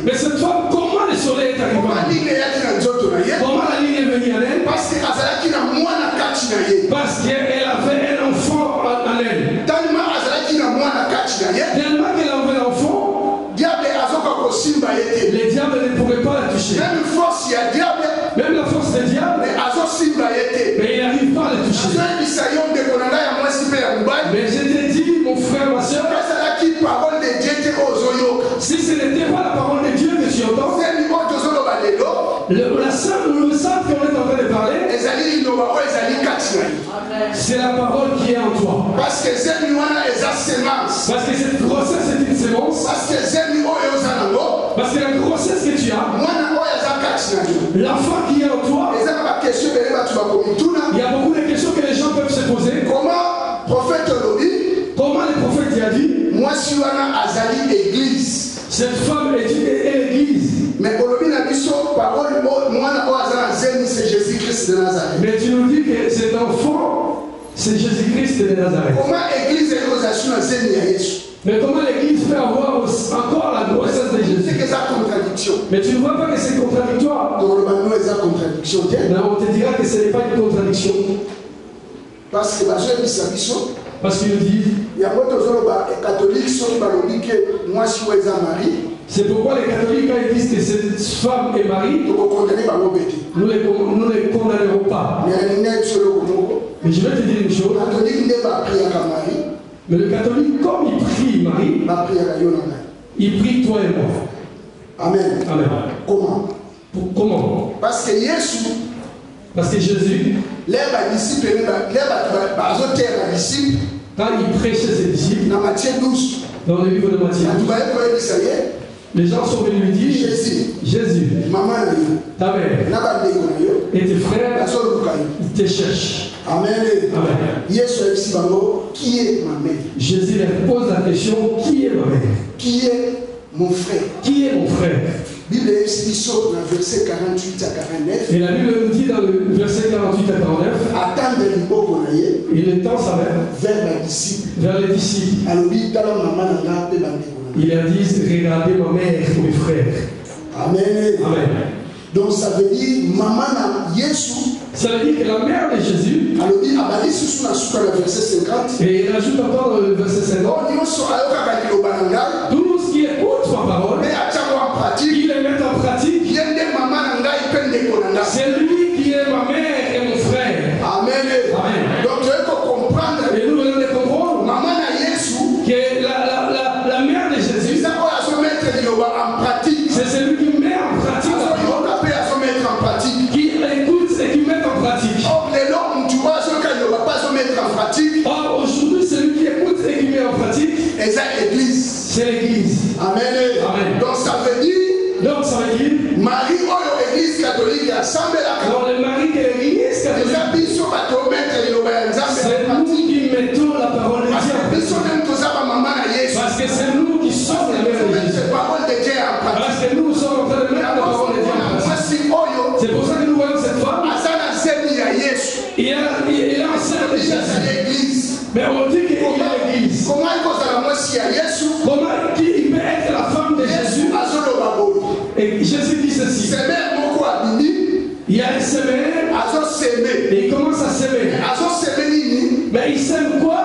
S1: Mais cette femme, comment le soleil est arrivé? Comment la ligne est venue à elle? Parce qu'elle avait un enfant en elle. Tellement qu'elle avait un enfant, les diables ne pouvaient pas la toucher. Même la force des diables, mais il n'arrive pas à la toucher. Mais je te dis, mon frère, ma soeur, si ce n'était pas la parole de Dieu que tu entends, le sang qu'on est en train de parler, c'est la parole qui est en toi. Parce que cette grossesse est une sémence. Parce que la grossesse que tu as, l'enfant qui est en toi, il y a beaucoup de questions que les gens peuvent se poser. Comment le prophète a dit, cette femme est l'église. Mais tu nous dis que cet enfant, c'est Jésus-Christ de Nazareth. Mais comment l'église peut avoir encore la grossesse de Jésus? Mais tu ne vois pas que c'est contradictoire? Non, on te dira que ce n'est pas une contradiction. Parce qu'il nous dit, c'est pourquoi les catholiques, quand ils disent que cette femme est Marie, nous ne les condamnerons pas. Mais je vais te dire une chose. Mais le catholique, comme il prie Marie, il prie toi et moi.
S2: Amen.
S1: Amen.
S2: Comment?
S1: Comment?
S2: Parce que
S1: Jésus, quand il prêchait ses disciples, dans le livre de Matthieu, les gens sont venus lui dire, Jésus, ta mère et tes frères, ils te cherchent.
S2: Amen.
S1: Amen.
S2: Qui est ma mère?
S1: Jésus leur pose la question, qui est ma mère?
S2: Qui est mon frère?
S1: Qui est mon frère?
S2: Bible dans le verset 48 à 49.
S1: Et la Bible nous dit dans le verset 48 à 49.
S2: Attendre
S1: il tend sa main vers les disciples. Il a dit, regardez ma mère et mes frères.
S2: Amen.
S1: Amen.
S2: Donc ça veut dire maman Jésus.
S1: Ça veut dire que la mère de Jésus. Et il ajoute encore dans le verset 50. Tout ce qui écoute ma parole, il les met en pratique. C'est lui qui est ma mère et mon frère.
S2: Amen.
S1: Amen.
S2: Donc tu veux comprendre.
S1: Et nous venons de comprendre que la mère de Jésus, c'est celui qui met en pratique la parole, qui écoute et qui met en pratique. Or aujourd'hui, celui qui écoute et qui met en pratique, c'est l'église.
S2: Amen.
S1: Amen.
S2: Donc ça veut dire
S1: Marie
S2: église catholique
S1: dans le mari de l'église catholique, c'est nous qui mettons la parole de Dieu. Parce sème quoi?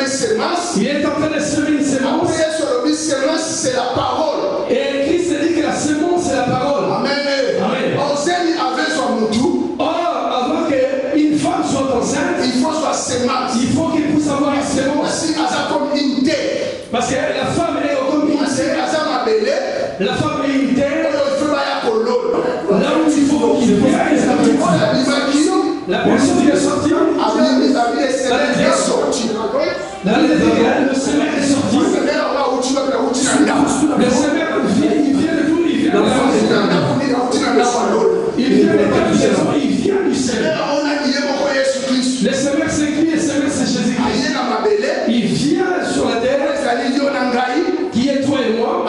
S2: semence.
S1: Il est en train de semer une sémence.
S2: Après, semence, c'est la parole.
S1: Et Christ dit que la sémence, c'est la parole.
S2: Amen.
S1: Amen.
S2: Ozeli avait son moutou.
S1: Or, avant qu'une femme soit enceinte,
S2: il faut soit sémence.
S1: Il faut qu'il puisse avoir une sémence.
S2: Si comme une terre.
S1: Parce que la femme est comme une terre. La femme est une terre. Là où il faut qu'il vienne, la personne qui est sortie. Dans les dégâts, le semeur est sorti. Le semeur il vient de tout, il vient de la il vient de la maison, il vient du semeur. Le semeur c'est qui? Le semeur c'est Jésus-Christ. Il vient sur la terre qui est toi et moi.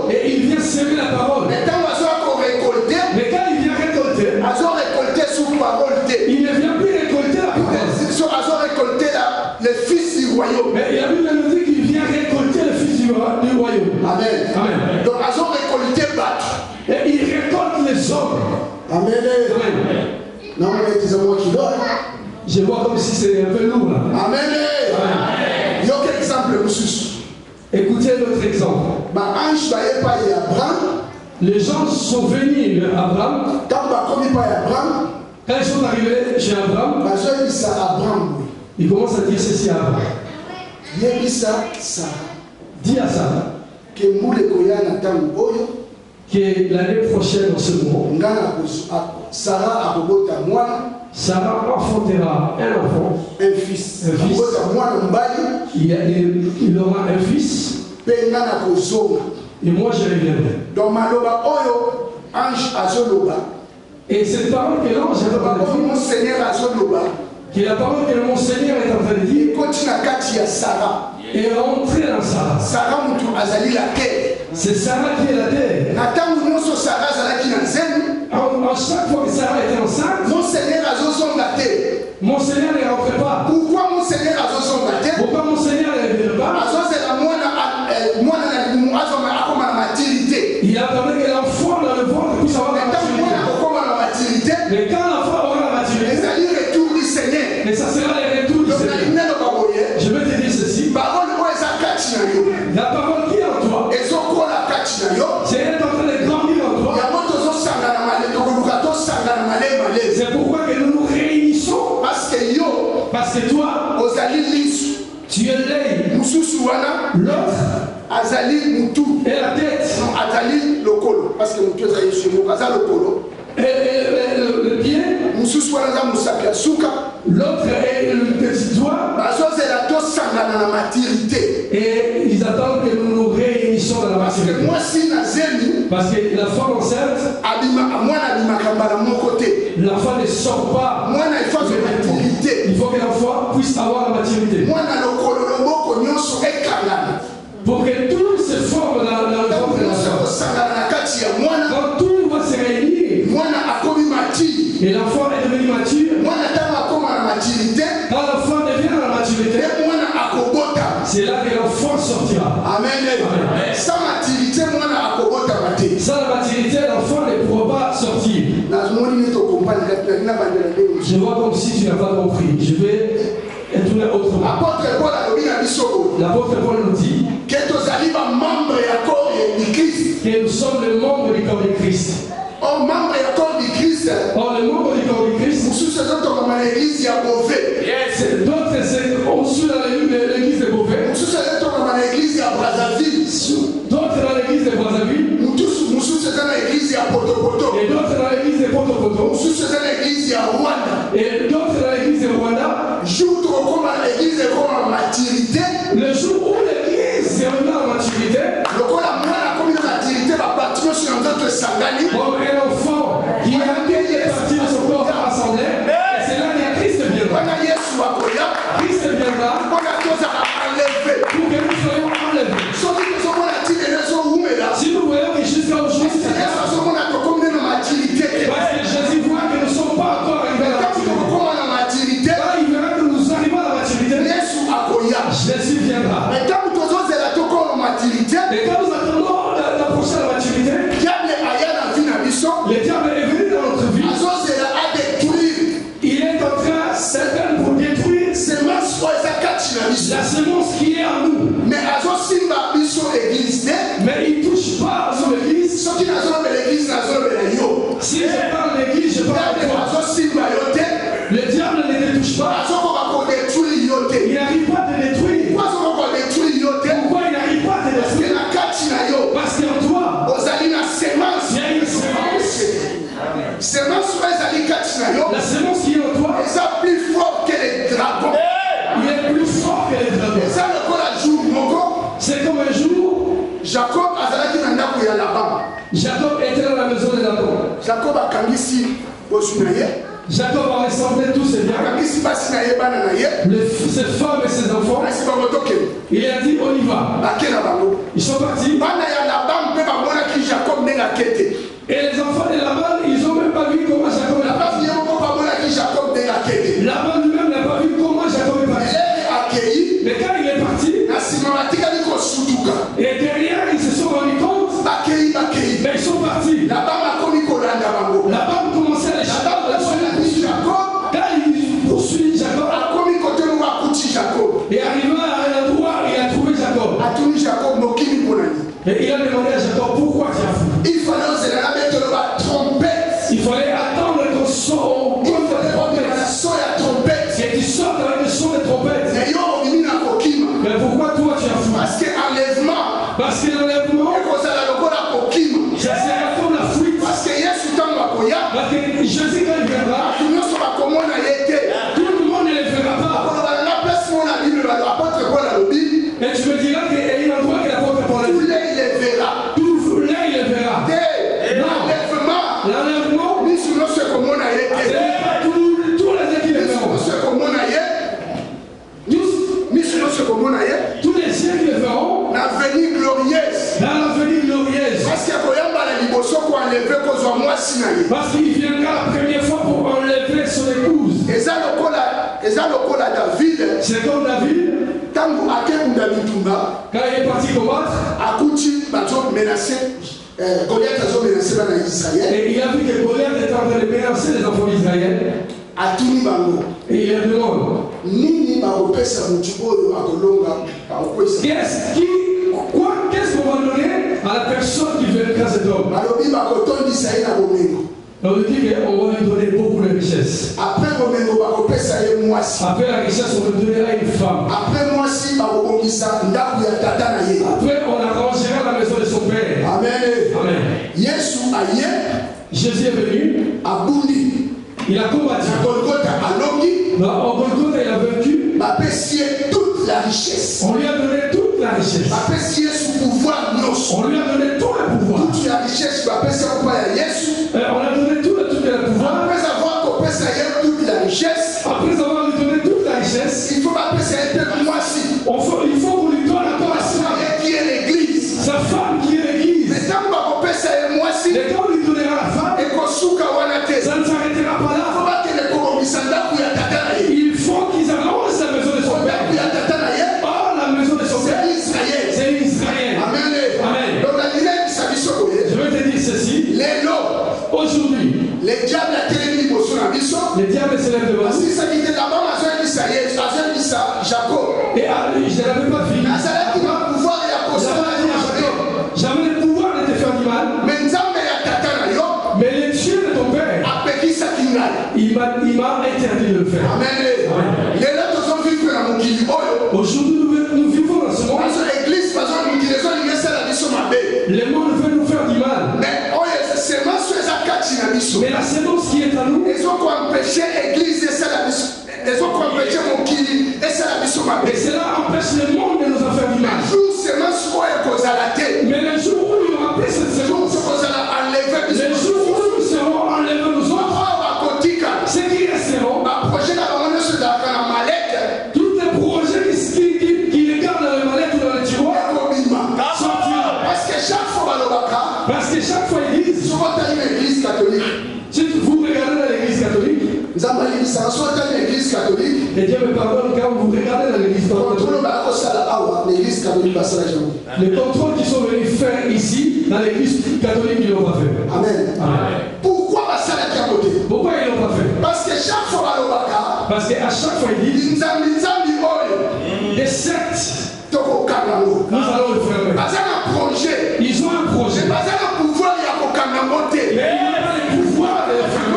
S1: Et il vient semer la parole. Mais quand il vient récolter, il ne vient plus récolter la parole.
S2: Le fils du royaume.
S1: Mais il y a une mélodie qui vient récolter le fils du royaume.
S2: Amen.
S1: Amen.
S2: Donc, ils ont récolté battre.
S1: Et il récolte les hommes.
S2: Amen. Amen. Non, mais c'est moi qui dois.
S1: Je vois comme si c'était un peu lourd là.
S2: Amen.
S1: Amen.
S2: Il y a quel exemple, monsieur?
S1: Écoutez notre exemple. Les gens sont venus à Abraham. Quand ils sont arrivés chez Abraham, ils commencent à dire ceci à Abraham. Dis à Sarah que l'année prochaine, en ce moment, Sarah enfantera un enfant, un fils. Il aura un fils. Et moi je reviendrai.
S2: Dans Maloba Oyo, ange Azoloba.
S1: Et cette parole que l'ange est en train de dire,
S2: mon Seigneur Azoloba,
S1: qui est la parole que mon Seigneur est en train de dire,
S2: continue à Katia Sarah.
S1: Et rentrer dans Sarah.
S2: Sarah Moutou Azali la terre.
S1: C'est Sarah qui est la terre.
S2: Nathan Mounoso Sarah Zalaki Nanzen.
S1: À chaque fois que Sarah était enceinte,
S2: mon Seigneur Azozon la terre.
S1: Mon Seigneur ne rentrait pas.
S2: Pourquoi mon Seigneur Azozon la terre?
S1: Pourquoi mon Seigneur ne venait pas? Il attendait que l'enfant dans le ventre puisse avoir la maturité. Mais quand l'enfant aura la maturité, mais ça sera le retour du Seigneur. Je vais te dire ceci. La parole qui est en toi, c'est elle est en train de grandir en toi. C'est pourquoi que nous nous réunissons. Parce que toi, tu es l'œil. L'autre,
S2: Azali Moutou.
S1: Et la tête.
S2: Non, Azali Lokolo. Parce que Moutou est chez nous. Azali Lokolo.
S1: Et le pied.
S2: Moussou Swanaza Moussapia Souka.
S1: L'autre est le petit doigt.
S2: C'est la tosse dans la maturité.
S1: Et ils attendent que nous nous réunissons dans la maturité.
S2: Moi, si Nazemi.
S1: Parce que la femme enceinte.
S2: Moi, mon côté.
S1: L'enfant ne sort pas.
S2: Moi, il faut la maturité.
S1: Il faut que l'enfant puisse avoir la maturité.
S2: Moi, le Kolombo, Konyoso et Kanana.
S1: Pour que tout se forme dans le ventre de l'enfant. Quand tout va se réunir. Et l'enfant est devenu mature. Quand l'enfant devient dans la maturité, c'est là que l'enfant sortira.
S2: Amen. Amen. Sans maturité,
S1: l'enfant ne pourra pas sortir. Je vois comme si tu n'as pas compris. Je vais tourner autrement. L'apôtre Paul nous dit que nous sommes le membre du corps de Christ.
S2: Or, membre du corps du Christ.
S1: Or, le membre du corps du Christ. D'autres, on suit dans l'église de Beauvais. D'autres dans l'église de Brazzaville. Et d'autres dans l'église de Poto-Poto. Et d'autres dans l'église de Rwanda. Le jour où l'église est venue en maturité. Comme un enfant qui a des parties de son corps rassemblées. Et c'est là que Christ viendra. Christ viendra pour que nous soyons enlevés. Si nous voyons que jusqu'à aujourd'hui, parce que Jésus voit que nous ne sommes pas encore arrivés à la maturité. Quand il verra que nous arrivons à la maturité, Jésus viendra. Et quand nous attendons d'approcher la maturité,
S2: Jacob a kangisi bosunaye. Jacob a ressemblé tous ses biens. Kangisi basinaye bananaye. Ses femmes et ses enfants. Il a dit on y va. Ils sont partis. Et les enfants de Laban, ils n'ont même pas vu comment Jacob est parti. Laban lui-même n'a pas vu comment Jacob est parti. Mais quand il est parti, et derrière ils se sont rendus compte, mais ils sont partis. Laban commençait à les chercher. Quand il poursuit Jacob, et arrivé à un endroit, il a trouvé Jacob. Et il a demandé à Jacob pourquoi tu as fou. Il fallait attendre qu'on sorte. Et tu sortes avec le son de trompette. Mais pourquoi toi tu as fou? Parce que l'enlèvement, ça sera comme la fuite. Parce que Jésus quand il viendra, tout le monde ne le verra pas. Et tu me diras qu'il y a un endroit que l'apôtre Paul a dit. Tout là il le verra. Non. L'enlèvement, tous les yeux qui le verront. Tous les yeux qui le verront. Dans l'avenir glorieuse. Parce qu'il viendra la première fois pour enlever son épouse. C'est comme David. Quand il est parti combattre, et il a vu que Goliath était en train de menacer les enfants d'Israël. Et il a demandé qu'est-ce qu'on va donner à la personne qui vaincra cet homme? On dit qu'on va lui donner beaucoup de richesses. Après la richesse, on lui donnera une femme. Après, on arrangera la maison de son père. Amen. Jésus est venu. Il a combattu. Au Golgotha, il a vaincu. Toute la richesse. On lui a donné toute la richesse. On lui a donné tout le pouvoir. On a donné tout le pouvoir. Après avoir lui donné toute la richesse, il faut qu'on lui donne encore sa femme qui est l'église. Mais quand on lui donnera la femme, ça ne s'arrêtera pas là. Il faut qu'ils arrangent la maison de son père. Oh, la maison de son père, c'est Israël. Amen. Je vais te dire ceci. Aujourd'hui, les diables s'élèvent devant nous. Et je n'avais pas fini. J'avais le pouvoir de te faire du mal. Mais le Dieu de ton père, il m'a interdit de le faire. Amen. Aujourd'hui, nous vivons dans ce monde. Le monde veut nous faire du mal. Mais la sémence qui est à nous, et cela empêche le monde de nous en faire du mal. Mais le jour où il y aura plus cette sémence, le jour où nous serons enlevés nous autres, ceux qui resteront, tous les projets qui regardent dans le mallette ou dans le tiroir sortiront. Parce que chaque fois ils disent, si vous regardez dans l'église catholique, et Dieu me pardonne quand vous regardez dans l'église catholique, les contrôles qui sont venus faire ici, dans l'église catholique, ils ne l'ont pas fait. Amen. Pourquoi ils ne l'ont pas fait? Parce qu'à chaque fois ils disent, des sectes, nous allons le faire. Ils ont un projet. Mais il n'y a pas le pouvoir de le faire.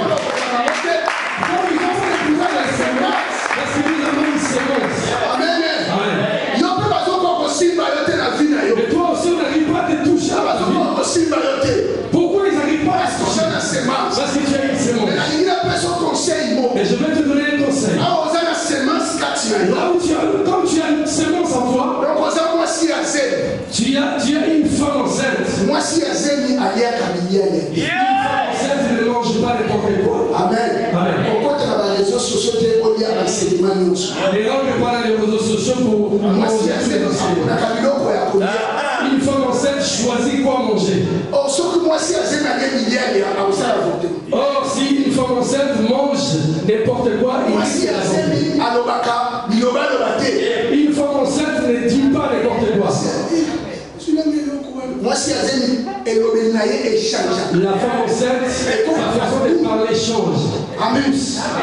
S2: Donc ils ont fait le pouvoir de le faire. Parce que nous avons une sémence. Amen. Et toi aussi, on n'arrive pas à te toucher à la vie. Pourquoi ils n'arrivent pas à te toucher? Parce que tu as une sémence. Et je vais te donner un conseil. Là où comme tu as une sémence en toi, tu as une femme enceinte. Une femme enceinte
S1: Une femme enceinte choisit quoi manger. Or, si une femme enceinte mange n'importe quoi, une femme enceinte ne dit pas n'importe quoi. La femme enceinte, sa façon de parler change.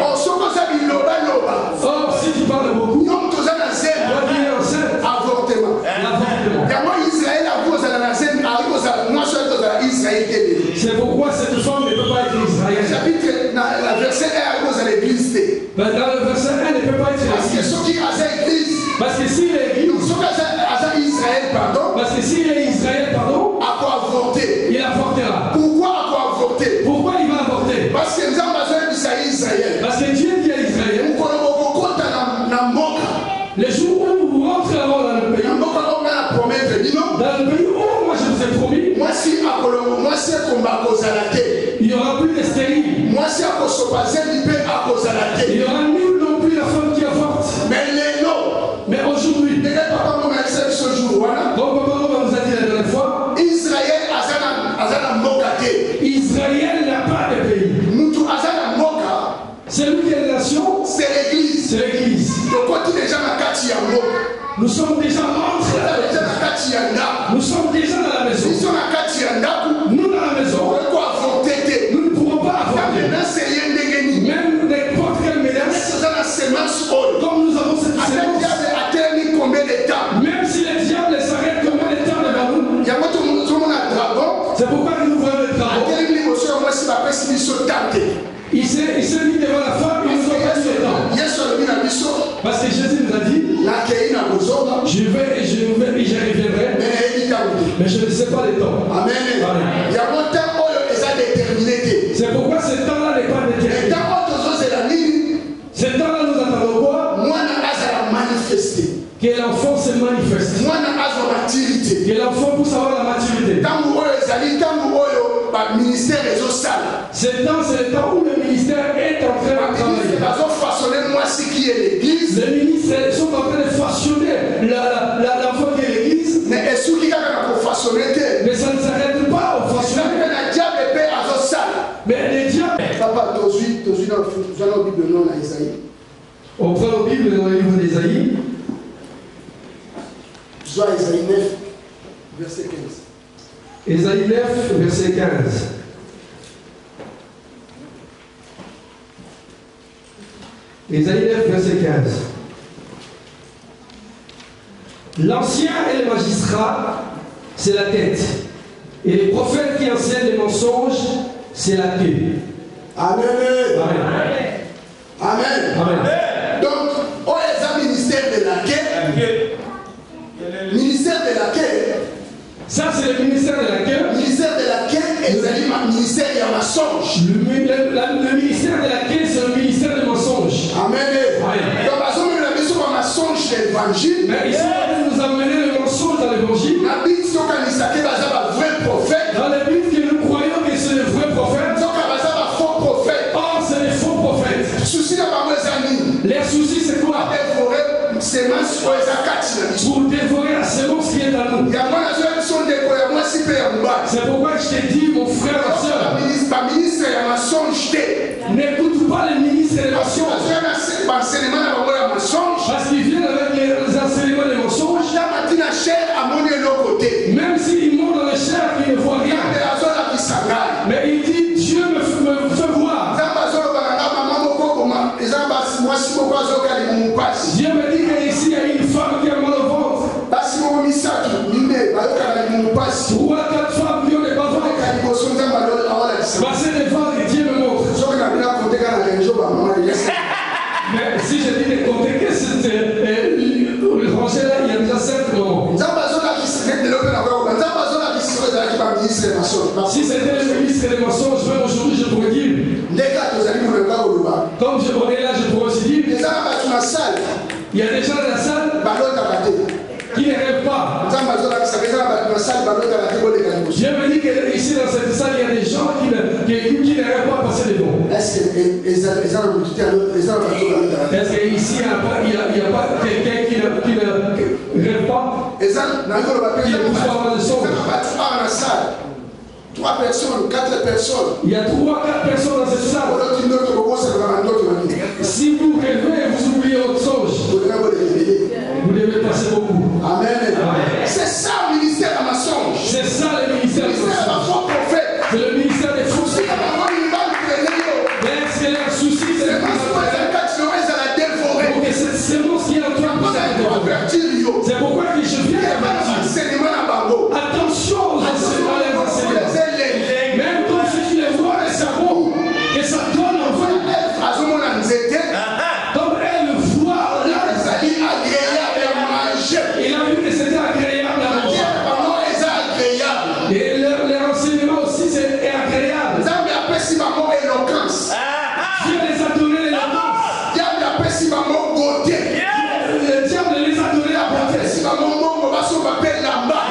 S1: Or, si tu parles beaucoup, toi qui es enceinte, avortement. C'est pourquoi cette femme ne peut pas être israélienne. Dans le verset 1, elle ne peut pas être israélienne. Parce que s'il est Israël, pardon, il avortera.
S2: Pourquoi avorter?
S1: Pourquoi il va avorter?
S2: Parce que Dieu
S1: dit à Israël, les jours où vous rentrez dans le pays, dans le pays où moi je vous ai promis, il n'y aura plus de stériles. Il n'y aura nul non plus la femme qui avorte. Mais aujourd'hui, comme papa nous a dit la dernière fois, Israël n'a pas de pays. C'est lui qui est la nation.
S2: C'est l'église.
S1: C'est l'église. Nous sommes déjà entrés dans la maison. Nous sommes déjà dans la maison. Nous dans la maison. Nous ne pourrons pas avorter. Même n'importe quelle menace. Comme nous avons cette séance. Même si le diable s'arrête combien de temps devant nous. C'est pourquoi nous voyons le dragon. Il s'est mis devant la femme, il nous a pas dit le temps. Parce que Jésus nous a dit, je vais et je reviendrai, mais je ne sais pas le temps.
S2: Amen.
S1: C'est pourquoi ce temps-là n'est pas déterminé. Ce temps-là nous attendons quoi? Que l'enfant se manifeste. Que l'enfant puisse avoir la maturité. Ce temps, c'est le temps où le ministère est en train de travailler. Les ministres sont en train de façonner l'enfant qui est l'église. Mais ça ne s'arrête pas au façonnement. Mais les diables.
S2: Papa,
S1: on prend la Bible dans le livre d'Ésaïe.
S2: Ésaïe 9, verset 15.
S1: Ésaïe 9, verset 15. Ésaïe 9, verset 15. L'ancien et le magistrat, c'est la tête. Et les prophètes qui enseignent les mensonges, c'est la queue.
S2: Amen.
S1: Amen.
S2: Amen.
S1: Amen.
S2: Donc, on est un ministère de la queue. Ministère de la queue.
S1: Ça, c'est le ministère de la queue.
S2: Ministère de la queue et le ministère de la mensonge.
S1: Le ministère de la queue, c'est le ministère de mensonge.
S2: Amen. Donc, parce que nous avons besoin de mensonge de l'évangile.
S1: Mais ici, nous amener le mensonge dans l'évangile.
S2: La Bible, c'est un vrai prophète.
S1: Dans la Bible, que nous croyons que c'est le vrai prophète.
S2: Faux prophète.
S1: Or, c'est les faux prophètes. Les soucis, c'est quoi? Pour dévorer la semence qui est en nous. C'est pourquoi je te dis, mon frère et soeur, n'écoute pas les ministres des mensonges. Parce qu'ils viennent avec les enseignements des mensonges. Même s'ils montent dans les chairs, ils ne voient rien. Mais il dit, Dieu me fait voir. Dieu me dit qu'ici il y a une femme qui a mal au ventre. 3 à 4 femmes qui ont des bas ventres. Passer devant et Dieu me montre. Mais si je dis de compter que c'est rangé là, il y a déjà 5 moments. Si c'était le ministre des mensonges, même aujourd'hui, je pourrais dire. Comme on est là, je pourrais aussi dire. Il y a des gens dans la salle qui ne rêvent pas. Dieu me dit qu'ici dans cette salle, il y a des gens qui ne rêvent pas passer devant. Est-ce qu'ici, il n'y a pas quelqu'un qui ne rêve pas qu'il puisse avoir des songes.
S2: 3 personnes, 4 personnes.
S1: Il y a 3 ou 4 personnes dans cette salle. Si vous rêvez, vous oubliez votre songe. Vous devez passer beaucoup.
S2: Amen. C'est ça le ministère de ma songe.
S1: C'est ça le ministère de ma songe. C'est le ministère des fous. Mais est-ce qu'il y a un souci? C'est pour que cette sémence qui est en toi puisse être développée. C'est pourquoi je viens t'avertir. Attention aux enseignements. Même dans ceux qui les voient, les cerveaux, que ça donne en vous. Comme elle voit là, il a vu que c'était agréable à manger. Et les renseignements aussi, c'est agréable. Dieu les a donné l'éloquence. Le diable les a donné la beauté.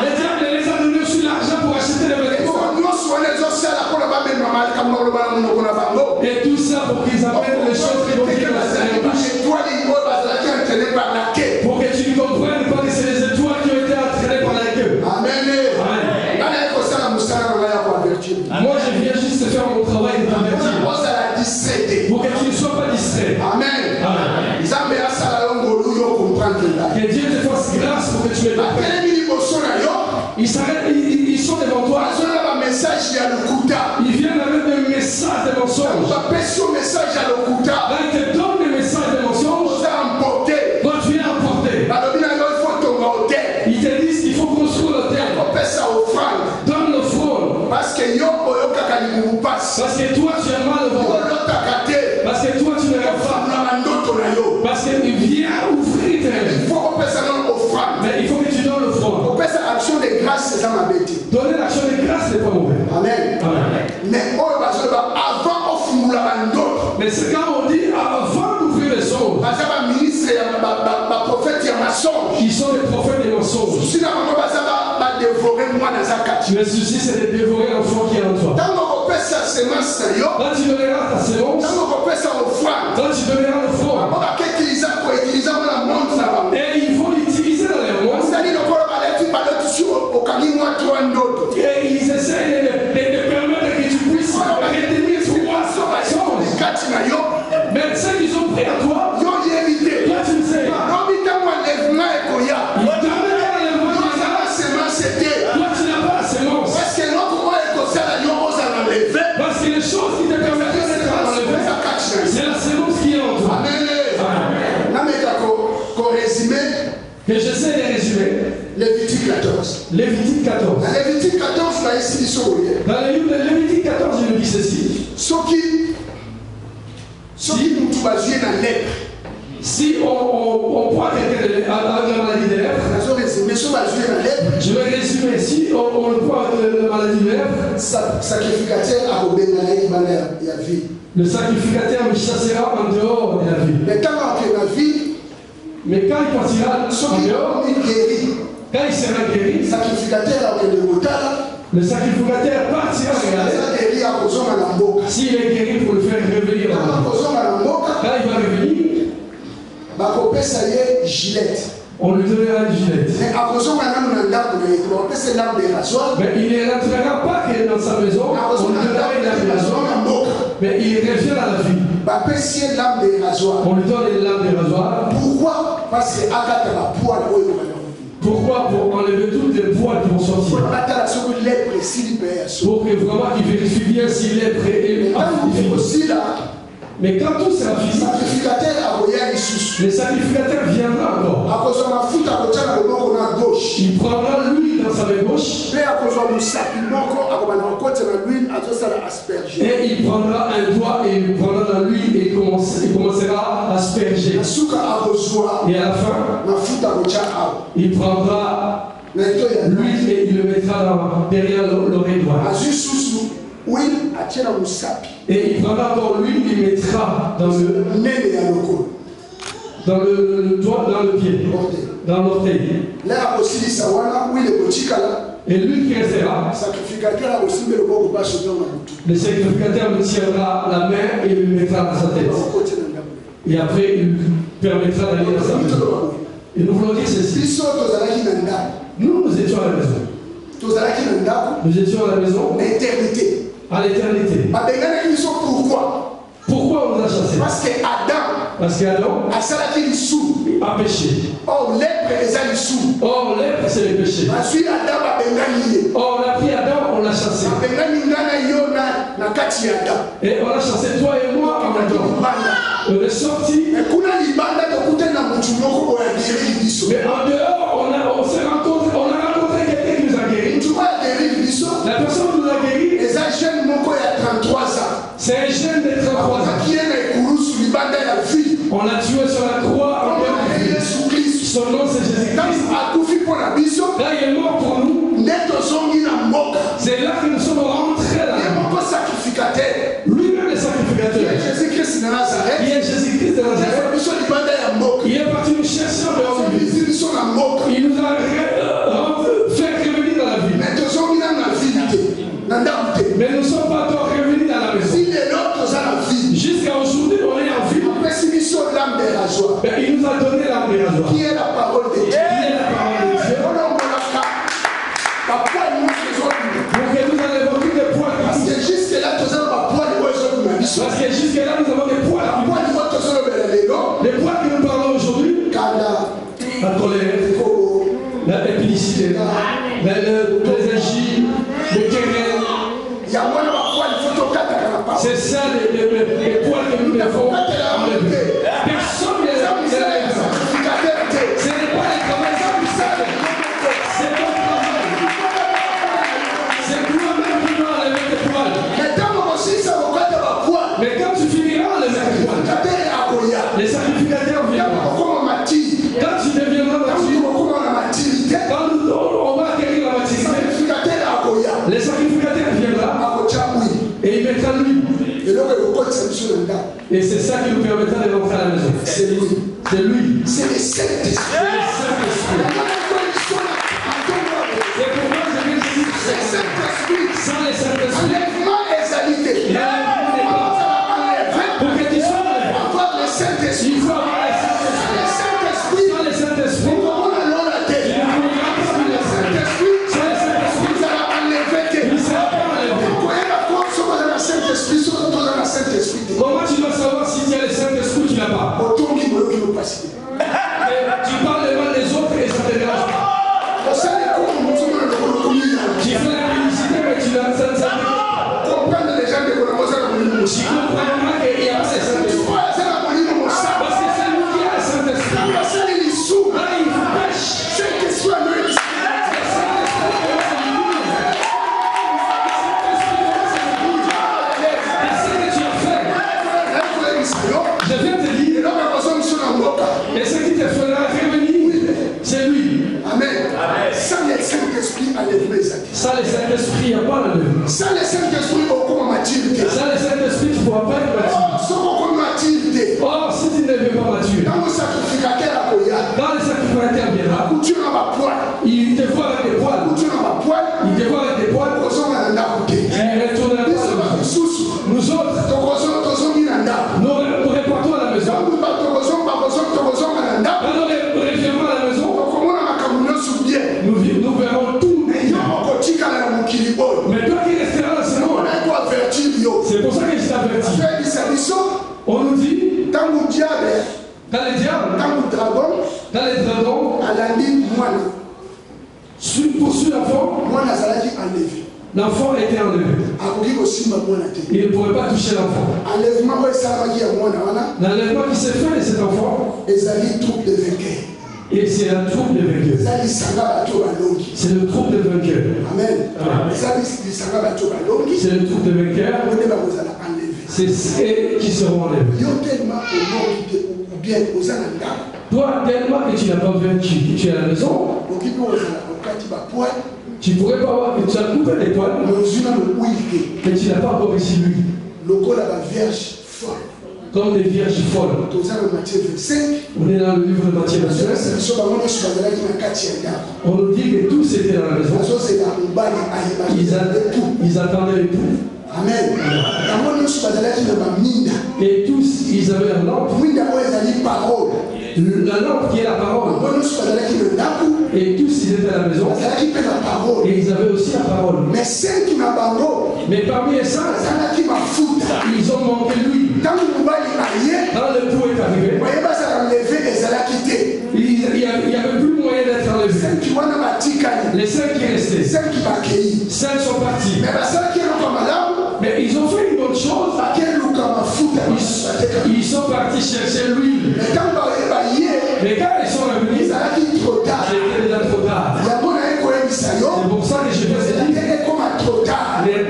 S1: Le diable les a donné aussi l'argent pour acheter les vêtements. Et tout ça pour qu'ils apprennent les choses qui vont venir dans la pour que tu ne comprennes pas que c'est les étoiles qui ont été entraînées par la queue. Moi je viens juste faire mon travail de t'avertir. Pour que tu ne sois pas distrait. Que Dieu te fasse grâce pour que tu les comprennes. Ils s'arrêtent, ils sont devant toi. Ils viennent avec des messages de mensonges. Là, ils te donnent des messages de mensonges. Toi, tu viens emporter. Ils te disent qu'il faut construire l'hôtel. Donne l'offrande. Parce que toi, tu as mal au ventre. Parce que toi, tu ne rêves pas. Parce que viens ouvrir tes rêves. Mais il faut que tu donnes l'offrande. Donner l'action de grâce n'est pas mauvais.
S2: Amen.
S1: Mais c'est quand on dit avant d'ouvrir les songes. Qui sont les prophètes des mensonges. Le souci c'est de dévorer l'enfant qui est en toi. Quand tu donneras ta sémence, quand tu donneras l'offrande, et il faut l'utiliser dans les mois. Et ils essayent de permettre que tu puisses retenir 300 songes. Mais ceux qui ont pris à toi, toi tu ne sais pas. Toi tu n'as pas la sémence. Parce que les choses qui te permettent d'être enlevées, c'est la sémence qui est en toi. Que j'essaie de résumer.
S2: Lévitique 14.
S1: Lévitique 14.
S2: Dans Lévitique 14,
S1: dans le livre de Lévitique 14, il nous dit ceci. Si on prend quelqu'un à la maladie des lèvres, je vais résumer. Si on prend la maladie des lèvres, le sacrificateur me chassera en dehors de la vie. Mais quand il partira en dehors, quand il sera guéri, le sacrificateur partira regarder s'il est guéri pour le faire revenir. Quand il va revenir, on lui donnera une gilette. Mais il ne rentrera pas que dans sa maison, on lui donnera une lame de rasoir. Mais il revient à la vie. On lui donne une lame de rasoir.
S2: Pourquoi? Parce que
S1: pourquoi? Pour enlever toutes les poils qui vont sortir. Pour que vraiment il vérifie bien si l'être est aussi là. Mais quand tout sera fini, le sacrificateur viendra encore. Il prendra l'huile dans sa main gauche. Et il prendra un doigt et il prendra dans l'huile et il commencera à asperger. Et à la fin, il prendra l'huile et il le mettra derrière l'oreille droite. Et il prendra encore l'huile, il mettra dans le doigt, dans le pied, dans l'orteil. Et l'huile qui restera, le sacrificateur me tiendra la main et il le mettra dans sa tête. Et après, il permettra d'aller dans sa maison. Et nous voulons dire ceci. Nous étions à la maison. Nous étions à la maison. À l'éternité. Pourquoi on nous a chassés?
S2: Parce
S1: qu'Adam a péché.
S2: Or, lèpre, c'est le péché.
S1: Or, on a pris Adam, on l'a chassé. Et on a chassé toi et moi en Adam. On est sorti. Mais en dehors, on s'est rencontré, on a rencontré quelqu'un qui nous a guéri. La personne qui nous a guéri, c'est un jeune de 33 ans. On l'a tué sur la croix en dehors de vie. Son nom c'est Jésus-Christ. Là il est mort pour nous. C'est là que nous sommes rentrés là. Lui-même le sacrificateur. Qui est Jésus-Christ de Nazareth. Il est parti nous chercher en dehors de vie. Il nous a fait revenir dans la vie. Mais nous ne sommes pas encore revenus dans la maison. Jusqu'à aujourd'hui, on est en vie. Ben, il nous a donné l'âme de la joie.
S2: Qui est la parole de Dieu?
S1: Qui est la parole de Dieu? Pour que nous enlevons tous les poids.
S2: Parce que jusque-là, nous avons
S1: des poids. Les poids que nous parlons aujourd'hui. La colère, l'épicité, les injures, les querelles. C'est ça les poids que nous devons enlever. Personne ne les enlève. Ce n'est pas les travailleurs qui savent. C'est ton travail. C'est toi-même qui dois enlever tes poils. Mais quand tu finiras enlever tes poils, les sacrificateurs viendront. Quand tu deviendras mature, quand on va acquérir la maturité, les sacrificateurs viendront et ils mettront l'huile. Et c'est ça qui nous permettra de rentrer à la maison.
S2: C'est lui.
S1: C'est lui.
S2: C'est le Saint-Esprit.
S1: C'est pourquoi je vais dire sans les Saint-Esprit. Pour que tu sois enlevé. Il faut avoir le Saint-Esprit. Sans le Saint-Esprit. Comment tu dois savoir si tu as le Saint-Esprit ou tu n'as pas? Tu parles devant les autres et ça te dérange pas. Tu fais la publicité mais tu n'as pas. Tu comprends qu'il y a pas le Saint-Esprit. Parce que c'est lui qui a le Saint-Esprit. Là il pêche. Je viens te dire, et ce qui te fera revenir, c'est lui.
S2: Amen. Sans le Saint-Esprit,
S1: Sans le Saint-Esprit, il n'y a pas la levée.
S2: Sans le Saint-Esprit, aucun maturité.
S1: Sans le Saint-Esprit, tu ne pourras pas être mature. Or, si tu ne deviens pas mature,
S2: dans le sacrificateur
S1: viendra, il te voit avec des poils. Il te voit avec des poils. Il retournera pas. Nous autres, nous repartons à la maison. Quand nous reviendrons à la maison, nous verrons tout. Mais toi qui resteras dans ce monde, c'est pour ça que je t'avertis. On nous dit, dans le diable, dans les dragons, poursuit l'enfant. L'enfant était enlevé. Il ne pourrait pas toucher l'enfant. L'enlèvement qui s'est fait de cet enfant, et c'est la troupe des vainqueurs. C'est le troupe des vainqueurs.
S2: Amen.
S1: C'est le troupe des vainqueurs. C'est ceux qui seront enlevés. Toi, tellement que tu n'as pas vaincu, tu es à la maison. Tu ne pourrais pas avoir, tu as coupé les poils, mais tu n'as pas encore reçu lui. Comme des vierges folles. On est dans le livre de Matthieu 25. On nous dit que tous étaient dans la maison. Ils attendaient l'époux.
S2: Amen.
S1: Et tous, ils avaient un lampe. La lampe qui est la parole. Et tous ils étaient à la maison. Et ils avaient aussi la parole. Mais parmi les saints, ils ont manqué lui. Quand le coup est arrivé, il n'y avait plus moyen d'être enlevé. Les cinq qui restaient, cinq sont partis. Mais ils ont fait une bonne chose. Ils sont partis chercher l'huile. Mais quand ils sont revenus, c'était déjà trop tard. C'est pour ça que je veux dire,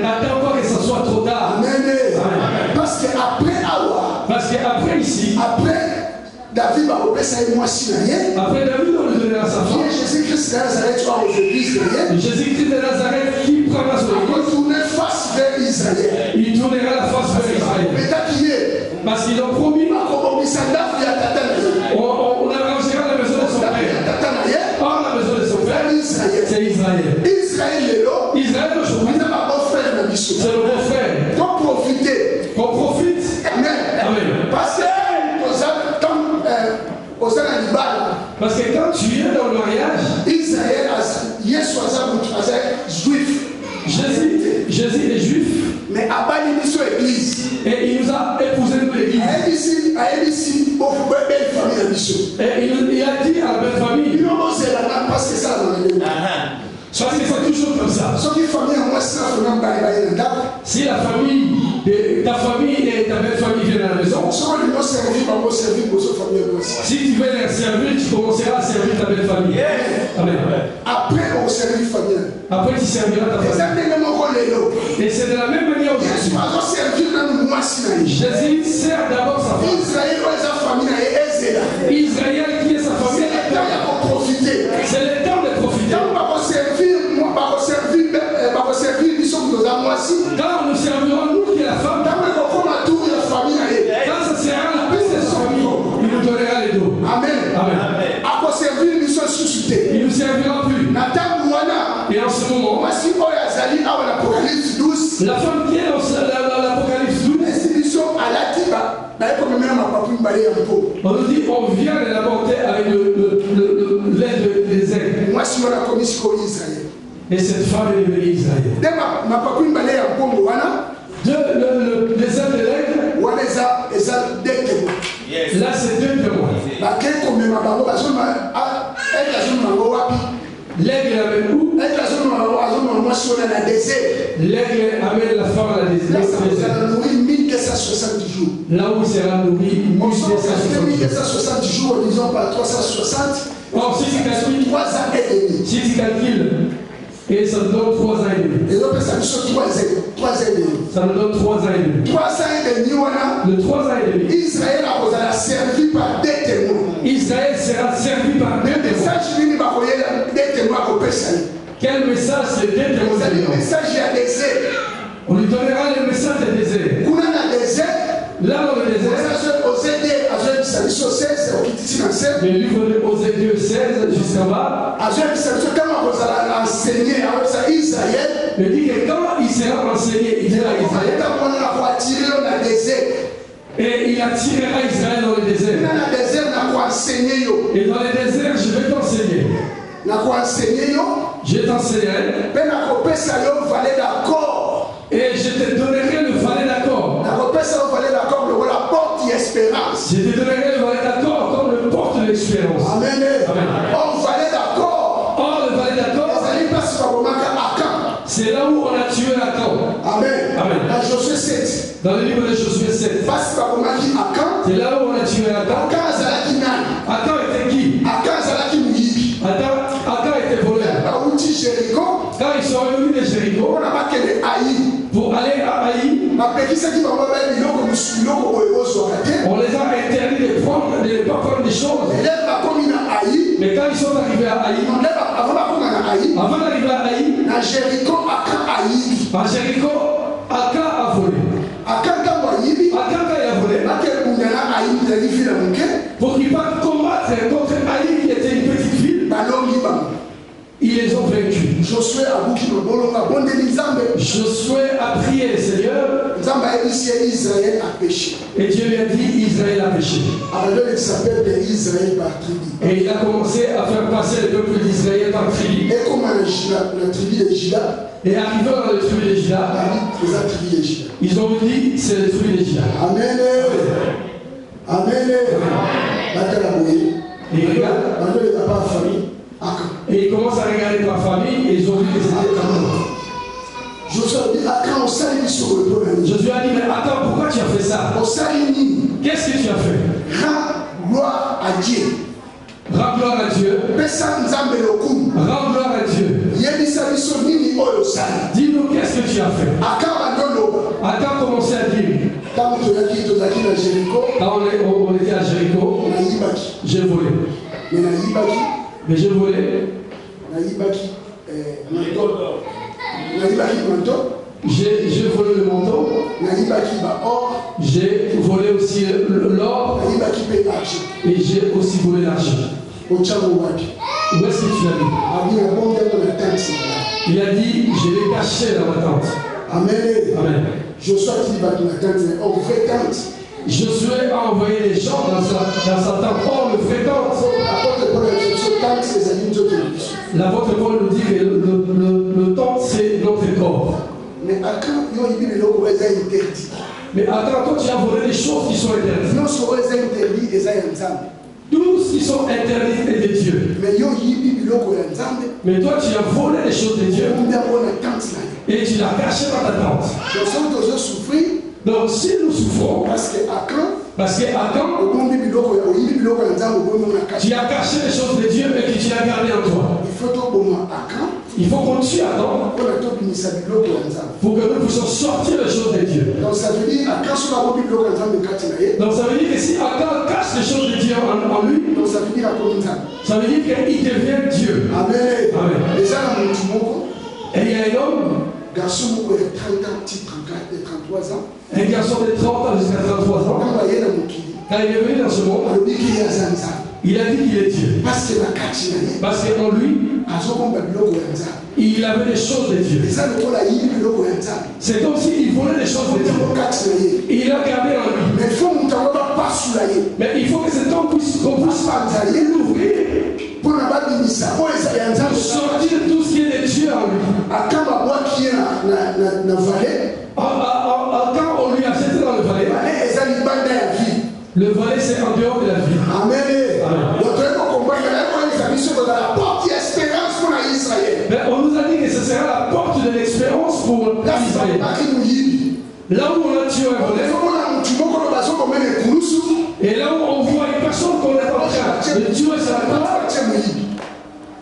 S1: attends pas que ce soit trop tard. Parce qu'après ici, David va repasser moi si après David on lui donnera sa femme. Jésus-Christ de Nazareth Jésus-Christ de Nazareth qui prendra son église. Tourner face vers Israël. Il tournera la face vers Israël. Parce qu'ils ont promis. On arrangera la maison de son père. Or la maison de son père, c'est Israël. Israël aujourd'hui, c'est le beau-frère. Qu'on profite. Amen. Parce que quand tu es dans le mariage, Israël Jésus est juif. Mais et il nous a épousé de l'église. Et il a dit à la belle famille. Parce que c'est toujours comme ça. Si la famille, ta famille et ta belle famille viennent à la maison, si tu veux les servir, tu commenceras à servir ta belle famille. Amen. Après, tu serviras ta famille. Et c'est de la même manière aujourd'hui. Jésus sert d'abord sa famille. Israël qui est sa famille. C'est le temps de profiter. Quand nous servirons nous qui est la femme, quand ça sera la paix de sa famille, il nous donnera les dos. Amen. Amen. Il nous servira plus. Et en ce moment, la femme qui est dans l'Apocalypse 12, on nous dit on vient de l'apporter avec l'aide des aigles. Et cette femme est devenue Israël. Les ailes de l'aigle, là c'est deux témoins. L'aigle amène où? L'aigle amène la femme à la désert. Là où il sera nourri 1260 jours, disons par 360. Or, si tu calcules, et ça nous donne 3 ans et demi. Ça nous donne 3 ans et demi. 3 ans et demi, le 3 ans et demi. Israël sera servi par 2 témoins. Israël sera servi par 2 témoins. Quel message c'est 2 témoins? Le message est désert. On lui donnera le message du désert. Là dans le désert, le livre de Osée 2, 16 jusqu'à bas, il dit que quand il sera enseigné, il dira à Israël, et il attirera Israël dans le désert. Et dans le désert, je vais t'enseigner. Je t'enseignerai. Et je te donnerai le valet d'accord. Je te donnerai le valet d'accord comme le porte de l'espérance. Amen. Or, le valet d'accord, c'est là où on a tué Akan. Amen. Amen. Dans le livre de Josué 7. C'est là où on a tué Akan. Akan était qui? Akan était voleur. Quand ils sont revenus de Jéricho pour aller à Haï, on les a interdits de ne pas prendre des choses. Mais quand ils sont arrivés à Haï, avant d'arriver à Haï, à Jéricho, Akan a volé. Akan a volé pour qu'ils partent combattre contre Haï qui était une petite ville. Ils les ont vaincus. Josué a prié le Seigneur.
S2: Israël a péché.
S1: Et Dieu lui a dit, Israël a péché.
S2: Alors il s'appelle Israël par tribu.
S1: Et il a commencé à faire passer le peuple d'Israël par tribu.
S2: Et comme la tribu de Juda.
S1: Et arrivant dans la tribu de Juda, ils ont dit, c'est la tribu de Juda.
S2: Amen. Amen.
S1: Et ils regardent. Et ils commencent à regarder par famille et ils ont vu que c'était Akan.
S2: Josué a dit,
S1: mais attends, pourquoi tu as fait ça? Qu'est-ce que tu as fait?
S2: Rends gloire à Dieu.
S1: Rends gloire à Dieu. Rends gloire à Dieu. Dis-nous qu'est-ce que tu as fait. Akan commençait à dire. Quand on était à Jéricho, j'ai volé. Mais j'ai volé. J'ai volé le manteau. J'ai volé aussi l'or. Et j'ai aussi volé l'argent. Où est-ce que tu l'as mis? Il a dit, je l'ai caché dans ma tente.
S2: Amen.
S1: Amen.
S2: Josué
S1: a envoyé les gens dans sa tente. Or, le vrai tente. L'apôtre Paul nous dit que le tente, c'est notre corps.
S2: Mais
S1: attends, toi tu as volé les choses qui sont interdites. Tout ce qui sont interdits est de Dieu. Mais toi tu as volé les choses de Dieu. Et tu l'as caché dans ta tente. Donc si nous souffrons, parce que Akan, tu as caché les choses de Dieu et que tu l'as gardé en toi. Il faut qu'on tue Akan pour que nous puissions sortir les choses de Dieu.
S2: Donc ça veut dire
S1: que si Akan cache les choses de Dieu en lui, ça veut dire qu'il devient Dieu.
S2: Amen.
S1: Amen. Et il y a un homme,
S2: garçon de 30 ans, 33 ans.
S1: Un garçon de 30 ans jusqu'à 33 ans. Quand il est venu dans ce monde, il a dit qu'il est Dieu. Parce qu'en lui, il avait les choses de Dieu. C'est comme s'il volait les choses de Dieu. Il a gardé en lui. Mais il faut que cet homme puisse l'ouvrir pour sortir tout ce qui est de Dieu en lui. Quand on lui a jeté dans le valet, le valet c'est en dehors de la vie.
S2: Amen.
S1: Mais on nous a dit que ce sera la porte de l'expérience pour Israël. Là où on a tué un volet, et là où on voit une personne qu'on est en train de tuer sa droite,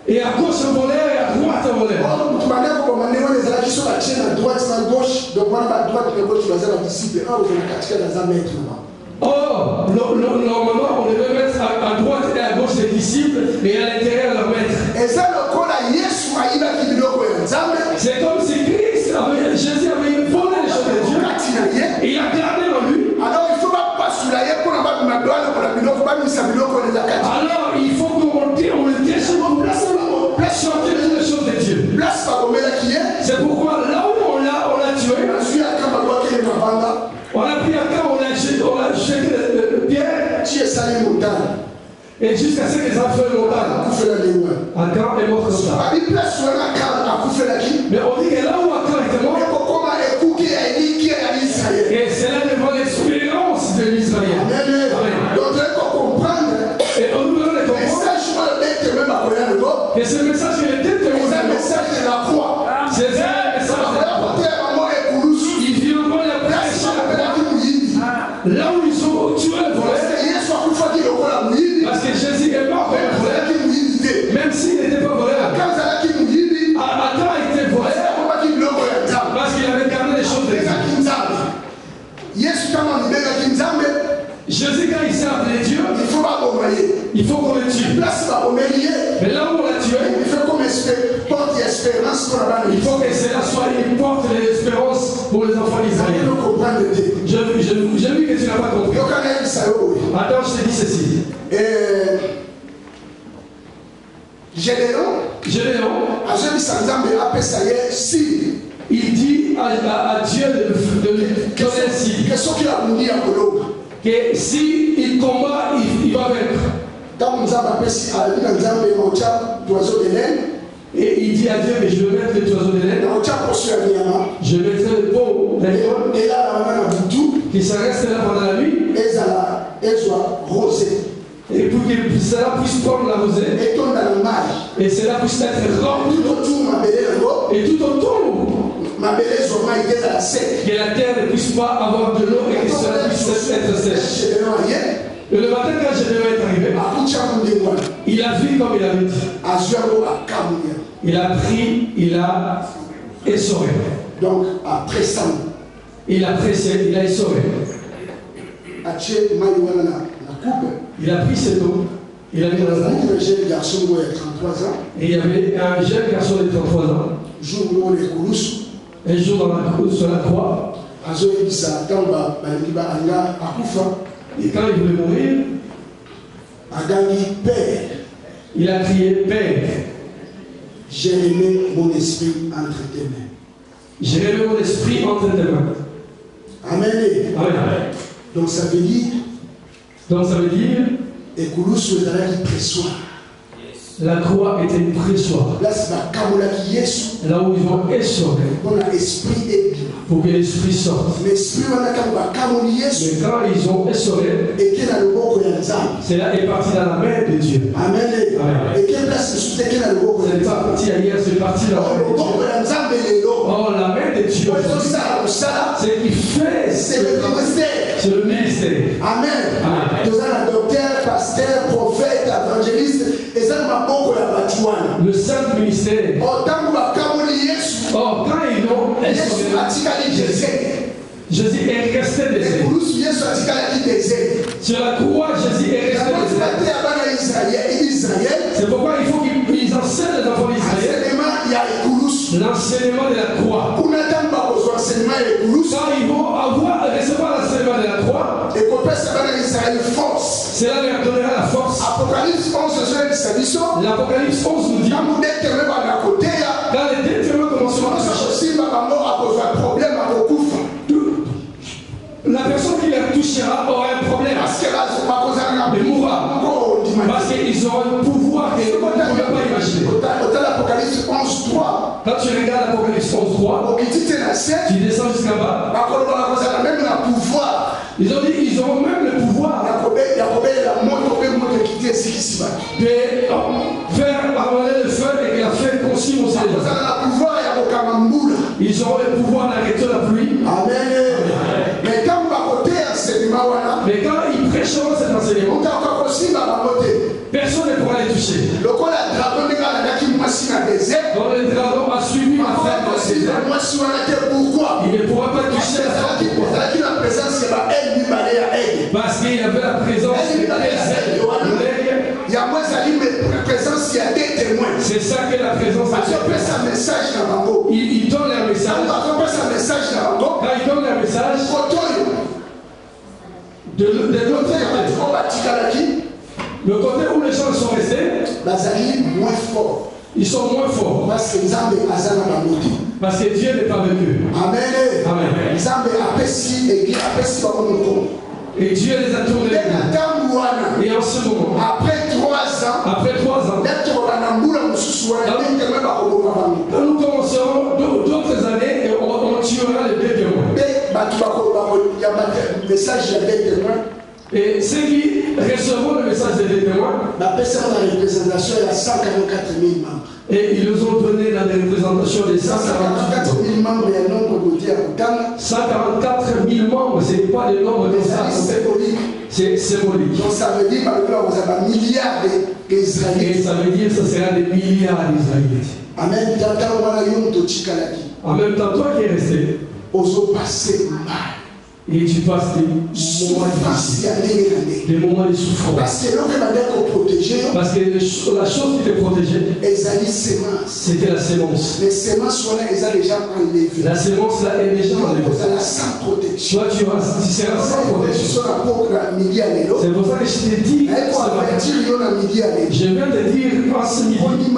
S1: et à gauche un volet et à droite un volet. Oh, normalement on devait mettre à droite et à gauche les disciples et à l'intérieur leur maître. C'est comme si Jésus avait volé les choses de Dieu et il a gardé en lui. Alors il faut qu'on le déchire pour sortir les choses de Dieu. C'est pourquoi là où on l'a tué, on a pris un cas, on a jeté le pierre. Et jusqu'à ce qu'ils ont fait le montagne. Akan est mort comme ça. Mais on dit que là où Akan était mort, et c'est là devant l'expérience de l'Israël. Et on nous donne de comprendre que ce message qui était témoin,
S2: c'est un message de la croix.
S1: C'est un message de la croix. Il vient encore la place là où ils ont tué le volet. Parce que Jésus est mort pour le volet. Même s'il n'était pas volé. Akan était volé. Parce qu'il avait gardé les choses de Dieu. Jésus, quand il s'est appelé Dieu, il faut qu'on le tue. Mais là où on l'a tué, il faut que cela soit une porte d'espérance pour les enfants d'Israël. J'ai vu que tu n'as pas compris. Attends, je te dis ceci. Gédéon, il dit à Dieu de lui donner que si il combat, il va vaincre. Et il dit à Dieu, mais je vais mettre les oiseaux de laine, je mettrai le pot d'agneau, qui ça reste là pendant la nuit, et pour que cela puisse prendre la rosée, et cela puisse être rempli, et tout autour, que la terre ne puisse pas avoir de l'eau et que cela puisse être sèche. Et le matin, quand je devais être arrivé, il a vu comme il avait dit. Il a pris, il a essoré.
S2: Donc, après ça,
S1: il a pressé, il a essoré. Il a pris cette eau, il a mis dans la coupe.
S2: Un jeune garçon de 33 ans.
S1: Et il y avait un jeune garçon de 33 ans. Un jour dans la cour, sur la croix. Et quand il voulait mourir, il a crié Père.
S2: J'ai remis mon esprit entre tes mains.
S1: J'ai remis mon esprit entre tes mains.
S2: Amen.
S1: Amen.
S2: Donc ça veut dire. Et
S1: la croix était une pressoir. Là où ils vont essorer. Pour que l'esprit sorte. Mais quand ils ont essoré, cela est parti dans la main de Dieu.
S2: Amen.
S1: C'est parti ailleurs, c'est parti dans la main de Dieu. Oh, la main de Dieu. C'est ce qu'il fait. C'est le ministère.
S2: Amen. Docteur, pasteur, prophète, évangéliste, et ça
S1: le saint ministère. Oh, quand ils ont Jésus est resté désert. Sur la croix, Jésus est resté désert. C'est pourquoi il faut qu'ils enseignent les enfants d'Israël l'enseignement de la croix. Quand ils vont recevoir l'enseignement de la croix, cela leur donnera la force. L'Apocalypse 11 nous dit quand les déterrements commenceront à toucher, la personne qui les touchera aura un problème. Elle mourra. Parce qu'ils auront un pouvoir qu'ils ne peuvent pas imaginer. Quand tu regardes l'Apocalypse 11.3, tu descends jusqu'à bas. Ils ont dit qu'ils auront même le pouvoir de faire avaler le feu et que la feu consume aussi les gens. Ils auront le pouvoir d'arrêter la pluie.
S2: Amen.
S1: Mais quand ils prêcheront cet enseignement, personne ne pourra les toucher. Quand le dragon a suivi la fête dans le désert, il ne pourra pas toucher la fête. Parce qu'il y avait la présence c'est ça que la présence il donne leur message. Quand il donne leur message, de l'autre côté, le côté où les gens sont restés, ils sont moins forts. Parce que Dieu n'est pas avec eux.
S2: Amen.
S1: Amen. Et Dieu les a tournés. Et en ce moment, après 3 ans, nous commencerons d'autres années et on tuera les deux témoins. Et ceux qui recevront le message des deux témoins, et ils nous ont donné la représentation des 144 000 membres. 144 000 membres, ce n'est pas le nombre de ça. C'est symbolique.
S2: Donc ça veut dire
S1: et ça veut dire que ce sera des milliards d'Israélites.
S2: Amen.
S1: En même temps, toi qui es resté, et tu passes des moments de souffrance. Parce que la chose qui te protégeait, c'était la sémence. La sémence là est déjà enlevée. Toi tu seras sans protection. C'est pour ça que je t'ai dit, je viens de dire en ce midi, il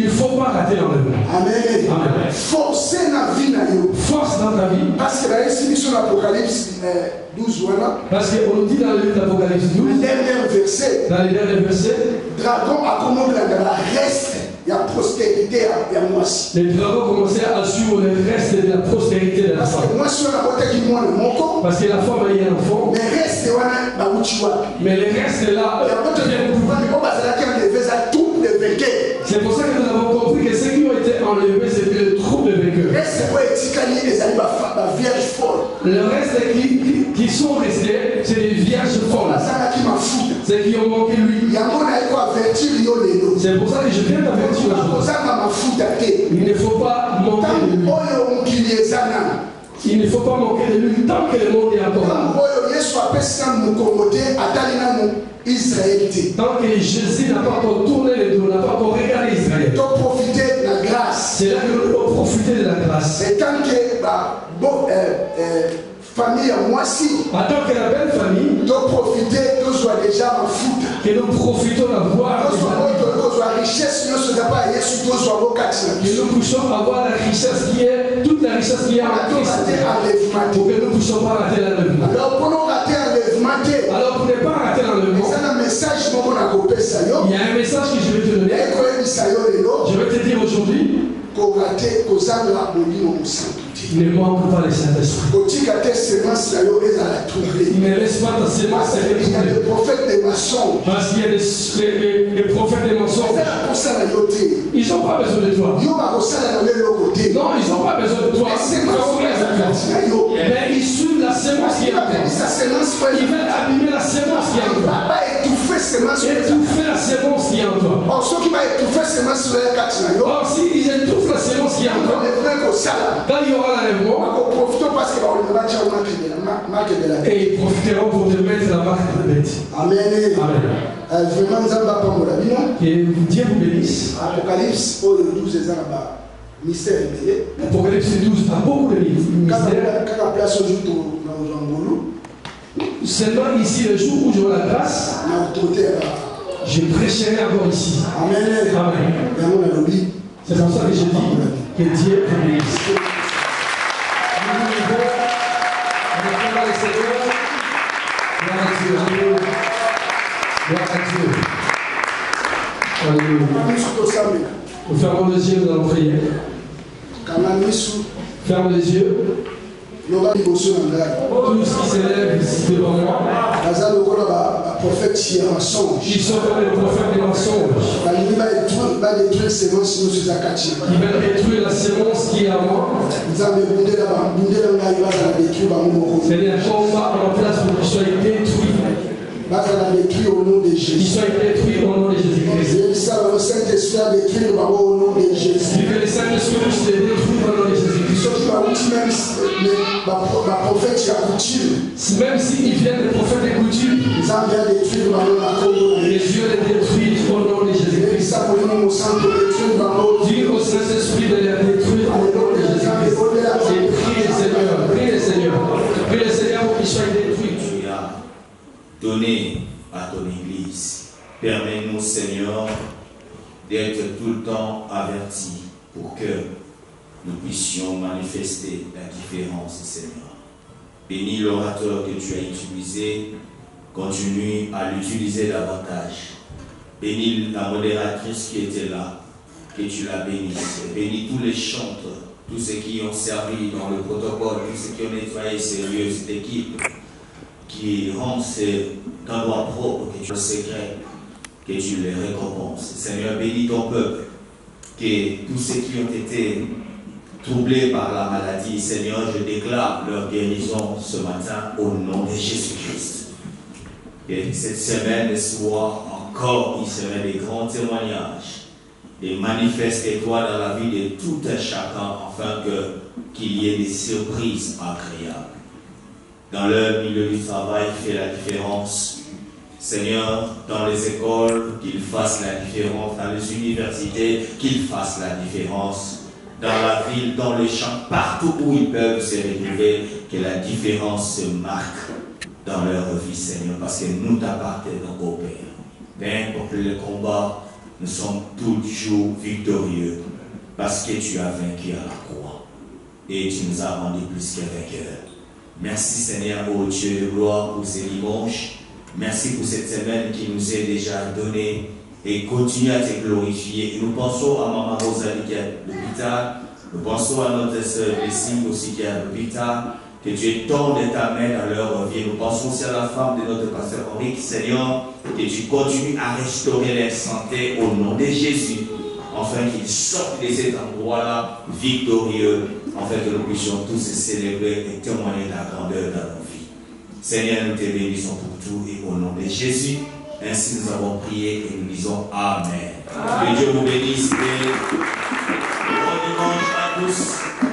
S1: ne faut pas rater l'enlèvement.
S2: Amen.
S1: Forcer la vie. force dans ta vie.
S2: Parce que dans l'Apocalypse 12,
S1: parce qu'on nous dit dans le livre d'Apocalypse 12, dans les derniers versets,
S2: dragon a commencé la reste. Il y a prospérité à moi.
S1: Les dragons commençaient à suivre le reste de la prospérité de la femme. Parce que la femme a eu un enfant. Mais le reste est là. C'est pour ça que nous avons compris que ceux qui ont été enlevés, c'était le troupe de vainqueurs. Le reste qui sont restés, c'est les vierges folles. Ceux qui ont manqué lui. C'est pour ça que je viens d'avertir. Il ne faut pas manquer de lui. Il ne faut pas manquer de lui tant que le monde est encore là. Tant que Jésus n'a pas encore tourné le dos, n'a pas encore regardé Israël. C'est là que nous devons profiter de la grâce.
S2: Et tant que famille moi aussi.
S1: En tant que la belle famille,
S2: de profiter, de soit déjà en foot.
S1: Que nous profitons d'avoir
S2: richesse,
S1: que nous puissions avoir la richesse qui est, toute la richesse qui est en Christ. Pour que nous ne puissions pas rater l'enlèvement.
S2: Alors pour nous rater l'enlèvement,
S1: alors pour ne pas rater l'enlèvement, il y a un message que je vais te donner. Je vais te dire aujourd'hui. Ne manque pas le Saint-Esprit. Ne laisse pas ta sémence se retrouver. Parce qu'il y a des prophètes des mensonges. Ils n'ont pas besoin de toi. Non, ils n'ont pas besoin de toi. Mais ils suivent la sémence qui est en toi. Ils veulent abîmer la sémence qui est en toi. Étouffer la sémence qui est en toi. Or, s'ils étouffent la sémence qui est en toi, quand il y aura l'enlèvement, et ils profiteront pour te mettre la marque de la bête.
S2: Amen.
S1: Et Dieu vous bénisse.
S2: Apocalypse 12 est un mystère.
S1: Apocalypse 12 a beaucoup de mystères. Seulement ici, le jour où j'aurai la grâce, je prêcherai encore ici.
S2: Amen.
S1: Amen. C'est pour ça que je dis que Dieu vous bénisse. Nous fermons les yeux dans la prière. Ferme les yeux. Tout ce qui s'élève ici devant moi, ils sont comme les prophètes des mensonges. Qui veulent détruire la sémence qui est à moi. C'est un combat en place pour qu'ils soient détruits.
S2: Au nom de Jésus.
S1: Ils soient détruits au nom de Jésus-Christ.
S2: Le Saint-Esprit a détruit au nom de Jésus.
S1: Que le Saint-Esprit puisse les détruire au nom de Jésus-Christ. Même s'ils viennent des prophètes des coutumes, les yeux les détruisent au nom de Jésus-Christ. Dis au Saint-Esprit de les détruire au nom de Jésus-Christ. Et prie le Seigneur, prie le Seigneur. Prie le Seigneur pour qu'ils soient détruits.
S3: Tu as donné à ton Église. Permets-nous, Seigneur, d'être tout le temps avertis pour que nous puissions manifester la différence, Seigneur. Bénis l'orateur que tu as utilisé, continue à l'utiliser davantage. Bénis la modératrice qui était là, que tu la bénisses. Bénis tous les chanteurs, tous ceux qui ont servi dans le protocole, tous ceux qui ont nettoyé ces lieux, cette équipe, qui rendent ces endroits propres, que tu as secret, que tu les récompenses. Seigneur, bénis ton peuple, que tous ceux qui ont été troublés par la maladie, Seigneur, je déclare leur guérison ce matin au nom de Jésus-Christ. Que cette semaine soit encore une semaine de grands témoignages, et manifeste-toi dans la vie de tout un chacun, afin qu'il y ait des surprises agréables. Dans leur milieu du travail, fais la différence. Seigneur, dans les écoles, qu'ils fassent la différence. Dans les universités, qu'ils fassent la différence. Dans la ville, dans les champs, partout où ils peuvent se retrouver, que la différence se marque dans leur vie, Seigneur, parce que nous t'appartenons au Père. Peu importe le combat, nous sommes toujours victorieux, parce que tu as vaincu à la croix. et tu nous as rendus plus que vainqueurs. Merci Seigneur, ô Dieu de gloire, pour ces dimanches. Merci pour cette semaine qui nous est déjà donnée et continue à te glorifier. Et nous pensons à Maman Rosalie qui est à l'hôpital. Nous pensons à notre sœur Blessing aussi qui est à l'hôpital. Que tu étendes ta main dans leur vie. Nous pensons aussi à la femme de notre pasteur Henri, Seigneur, que tu continues à restaurer leur santé au nom de Jésus, afin qu'ils sortent de cet endroit-là victorieux, afin que nous puissions tous célébrer et témoigner de la grandeur dans nos vies. Seigneur, nous te bénissons pour tout et au nom de Jésus. Ainsi nous avons prié et nous disons Amen. Que Dieu vous bénisse et bon dimanche à tous.